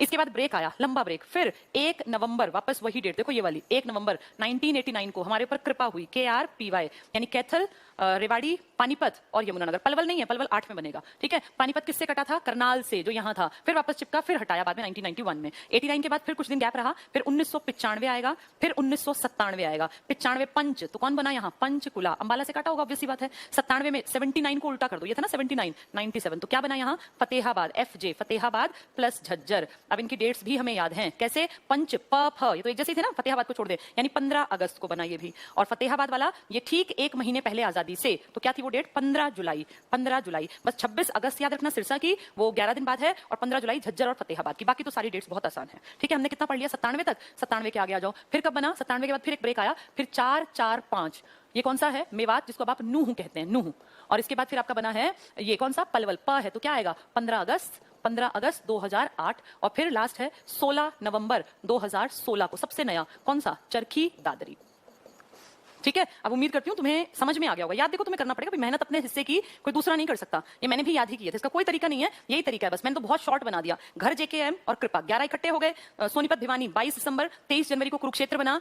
इसके बाद ब्रेक आया, लंबा ब्रेक, फिर 1 नवंबर, वापस वही डेट देखो, ये वाली 1 नवंबर 1989 को हमारे ऊपर कृपा हुई, KRPY, यानी कैथल, रेवाड़ी, पानीपत और यमुनानगर। पलवल नहीं है, पलवल 8 में बनेगा। ठीक है, पानीपत किससे कटा था, करनाल से, जो यहाँ था, फिर वापस चिपका, फिर हटाया बाद में 1991 में। 89 के बाद फिर कुछ दिन गैप रहा, फिर 1995 आएगा, फिर 1997 आएगा। 95 पंच, तो कौन बना यहाँ, पंचकुला, अंबाला से काटा होगा, ऑब्वियस सी बात है। 97 में 79 को उल्टा कर दो, ये था ना 79, 97, तो क्या बना यहाँ, फतेहाबाद, FJ, फतेहाबाद प्लस झज्जर। अब इनकी डेट्स भी हमें याद हैं, कैसे, पंच प फ, ये तो एक जैसे थे ना, फतेहाबाद को छोड़ दे, यानी 15 अगस्त को बना ये भी। और फतेहाबाद वाला ये ठीक 1 महीने पहले आजादी से, तो क्या थी वो डेट, 15 जुलाई, 15 जुलाई। बस 26 अगस्त याद रखना सिरसा की, वो 11 दिन बाद है, और 15 जुलाई झज्जर और फतेहाबाद की। बाकी तो सारी डेट्स बहुत आसान है। ठीक है, हमने कितना पढ़ लिया, 97 तक, 97 के आगे आ जाओ। फिर कब बना, 97 के बाद फिर एक ब्रेक आया, फिर 4/4/5, ये कौन सा है, मेवात, जिसको अब आप नूह कहते हैं, नूह। और इसके बाद फिर आपका बना है ये कौन सा, पलवल, प है, तो क्या आएगा, 15 अगस्त 2008, और फिर लास्ट है 16 नवंबर 2016 को, सबसे नया कौन सा, चरखी दादरी। ठीक है, अब उम्मीद करती हूँ तुम्हें समझ में आ गया होगा। याद देखो तुम्हें करना पड़ेगा, मेहनत अपने हिस्से की कोई दूसरा नहीं कर सकता। ये मैंने भी याद ही किया था, इसका कोई तरीका नहीं है, यही तरीका है बस। मैंने तो बहुत शॉर्ट बना दिया। घर JKM और कृपा 11 इकट्ठे हो गए, सोनीपत भिवानी 22 दिसंबर, 23 जनवरी को कुरुक्षेत्र बना,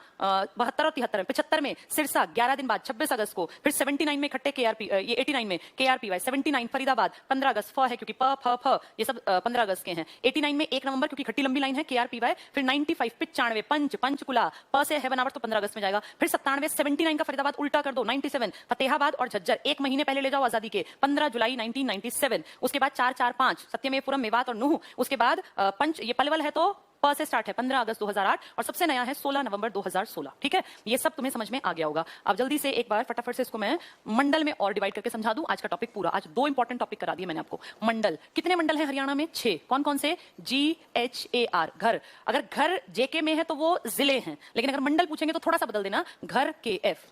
72 और 73 में, 75 में सिरसा 11 दिन बाद 26 अगस्त को, फिर 79 में इकट्ठे ये 89 में KRPY, 79 फरीदाबाद 15 अगस्त, फ है क्योंकि प फ फ ये सब 15 अगस्त के हैं। 89 में 1 नवंबर क्योंकि खट्टी लंबी लाइन है KRPY, फिर 95 95 पंचकुला, प से है बनावट तो 15 अगस्त में जाएगा, फिर 97 79 का फरीदाबाद उल्टा कर दो, 97 फतेहाबाद और झज्जर 1 महीने पहले ले जाओ आजादी के, 15 जुलाई 1997। उसके बाद 4/4/5 सत्यमेवपुरम, मेवात और नूह। उसके बाद पंच, ये पलवल है तो प से स्टार्ट है, 15 अगस्त 2008, और सबसे नया है 16 नवंबर 2016। ठीक है, ये सब तुम्हें समझ में आ गया होगा। अब जल्दी से एक बार फटाफट से इसको मैं मंडल में और डिवाइड करके समझा दूं। आज का टॉपिक पूरा, आज 2 इंपॉर्टेंट टॉपिक करा दिए मैंने आपको। मंडल, कितने मंडल हैं हरियाणा में, 6। कौन कौन से, GHAR, घर। अगर घर JK में है तो वो जिले हैं, लेकिन अगर मंडल पूछेंगे तो थोड़ा सा बदल देना, घर KF।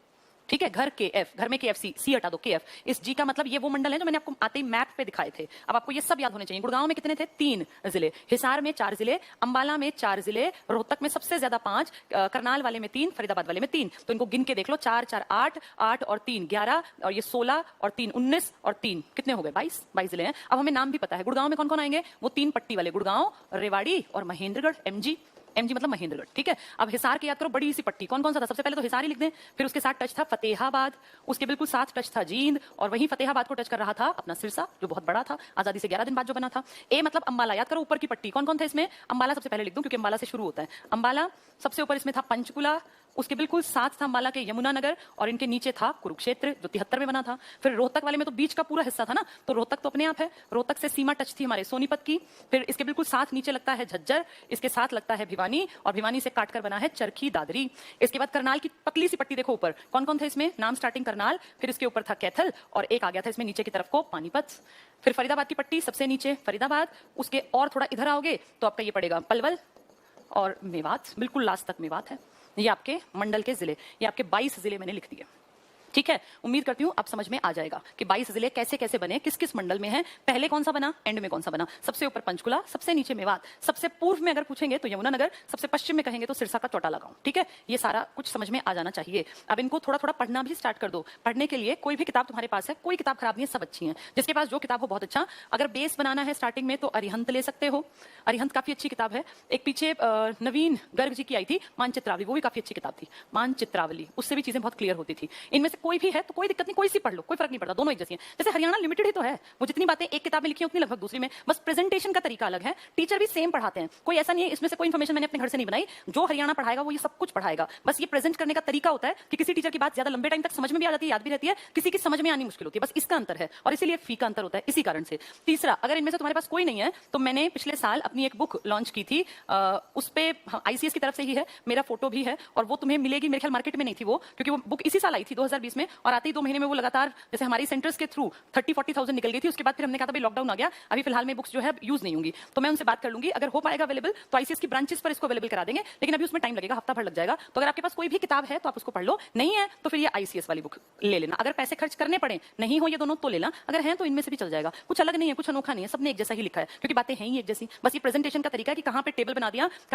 ठीक है, घर के एफ, घर में के एफ सी हटा दो, के एफ। इस जी का मतलब ये वो मंडल है जो मैंने आपको आते ही मैप पे दिखाए थे। अब आपको ये सब याद होने चाहिए। गुड़गांव में कितने थे? 3 जिले, हिसार में 4 जिले, अंबाला में 4 जिले, रोहतक में सबसे ज्यादा 5, करनाल वाले में 3, फरीदाबाद वाले में 3। तो इनको गिन के देख लो, 4 4 8, 8 और 3 11, और ये 16 और 3 19 और 3 कितने हो गए? 22 जिले हैं। अब हमें नाम भी पता है। गुड़गांव में कौन कौन आएंगे? वो 3 पट्टी वाले, गुड़गांव, रेवाड़ी और महेंद्रगढ़। एमजी, एमजी मतलब महेंद्रगढ़। ठीक है, अब हिसार की याद करो, बड़ी सी पट्टी, कौन कौन सा था? सबसे पहले तो हिसार ही लिख दें, फिर उसके साथ टच था फतेहाबाद, उसके बिल्कुल साथ टच था जींद, और वहीं फतेहाबाद को टच कर रहा था अपना सिरसा, जो बहुत बड़ा था, आजादी से 11 दिन बाद जो बना था। ए मतलब अंबाला, याद करो ऊपर की पट्टी, कौन कौन थे इसमें? अंबाला सबसे पहले लिख दूं क्योंकि अंबाला से शुरू होता है। अंबाला सबसे ऊपर इसमें था पंचकुला, उसके बिल्कुल साथ था अंबाला के यमुनानगर, और इनके नीचे था कुरुक्षेत्र जो 73 में बना था। फिर रोहतक वाले में तो बीच का पूरा हिस्सा था ना, तो रोहतक तो अपने आप है। रोहतक से सीमा टच थी हमारे सोनीपत की। फिर इसके बिल्कुल साथ नीचे लगता है झज्जर, इसके साथ लगता है भिवानी, और भिवानी से काटकर बना है चरखी दादरी। इसके बाद करनाल की पतली सी पट्टी देखो ऊपर, कौन कौन थे इसमें? नाम स्टार्टिंग करनाल, फिर इसके ऊपर था कैथल, और एक आ गया था इसमें नीचे की तरफ को पानीपत। फिर फरीदाबाद की पट्टी सबसे नीचे फरीदाबाद, उसके और थोड़ा इधर आओगे तो आपका ये पड़ेगा पलवल और मेवात, बिल्कुल लास्ट तक मेवात है। ये आपके मंडल के जिले, ये आपके 22 जिले मैंने लिख दिए। ठीक है, उम्मीद करती हूं अब समझ में आ जाएगा कि 22 जिले कैसे कैसे बने, किस किस मंडल में हैं, पहले कौन सा बना, एंड में कौन सा बना। सबसे ऊपर पंचकुला, सबसे नीचे मेवात, सबसे पूर्व में अगर पूछेंगे तो यमुनानगर, सबसे पश्चिम में कहेंगे तो सिरसा का चौटाला गांव। ठीक है, ये सारा कुछ समझ में आ जाना चाहिए। अब इनको थोड़ा थोड़ा पढ़ना भी स्टार्ट कर दो। पढ़ने के लिए कोई भी किताब तुम्हारे पास है, कोई किताब खराब नहीं है, सब अच्छी है। जिसके पास जो किताब हो बहुत अच्छा। अगर बेस बनाना है स्टार्टिंग में तो अरिहंत ले सकते हो, अरिहंत काफी अच्छी किताब है। एक पीछे नवीन गर्ग जी की आई थी मानचित्रावली, वो भी काफी अच्छी किताब थी, मानचित्रावली, उससे भी चीजें बहुत क्लियर होती थी। इनमें से कोई भी है तो कोई दिक्कत नहीं, कोई सी पढ़ लो, कोई फर्क नहीं पड़ता, दोनों एक जैसी हैं। जैसे हरियाणा लिमिटेड ही तो है, वो जितनी बातें एक किताब में लिखी हैं उतनी लगभग दूसरी में, बस प्रेजेंटेशन का तरीका अलग है। टीचर भी सेम पढ़ाते हैं, कोई ऐसा नहीं है इसमें से कोई इन्फॉर्मेशन मैंने अपने घर से नहीं बनाई। जो हरियाणा पढ़ाएगा वो ये सब कुछ पढ़ाएगा, बस ये प्रेजेंट करने का तरीका होता है कि किसी टीचर की बात ज्यादा लंबे टाइम तक समझ में भी आ जाती है, याद भी रहती है, किसी की समझ में आनी मुश्किल होती है, बस इसका अंतर है, और इसीलिए फी का अंतर होता है, इसी कारण से। तीसरा, अगर इनमें से तुम्हारे पास कोई नहीं है तो मैंने पिछले साल अपनी एक बुक लॉन्च की थी, उस पे आईसीएस की तरफ से ही है, मेरा फोटो भी है, और वो तुम्हें मिलेगी। मेरे ख्याल मार्केट में नहीं थी वो, क्योंकि वो बुक इसी साल आई थी 2020 में, और आते ही 2 महीने में वो लगातार, जैसे हमारी सेंटर्स के थ्रू 30-40,000 निकल गई थी। उसके बाद फिर हमने कहा था भाई लॉकडाउन आ गया, अभी फिलहाल में बुक्स जो है यूज नहीं होंगी, तो मैं उनसे बात कर लूंगी, अगर हो पाएगा अवेलेबल तो आईसीएस की ब्रांचेस पर इसको अवेलेबल करा देंगे, लेकिन अभी उसमें टाइम लगेगा, हफ्ता भर लग जाएगा। तो अगर आपके पास कोई भी किताब है तो आप उसको पढ़ लो, नहीं है तो फिर ये आईसीएस वाली बुक ले लेना। अगर पैसे खर्च करने पड़े, नहीं हो ये दोनों तो लेना, अगर है तो इनमें से भी चल जाएगा। कुछ अलग नहीं है, कुछ अनोखा नहीं है, सबने एक जैसा ही लिखा है, क्योंकि बातें हैं ही एक जैसी, बस ये प्रेजेंटेशन का तरीका है कि कहां पे टेबल बना दिया,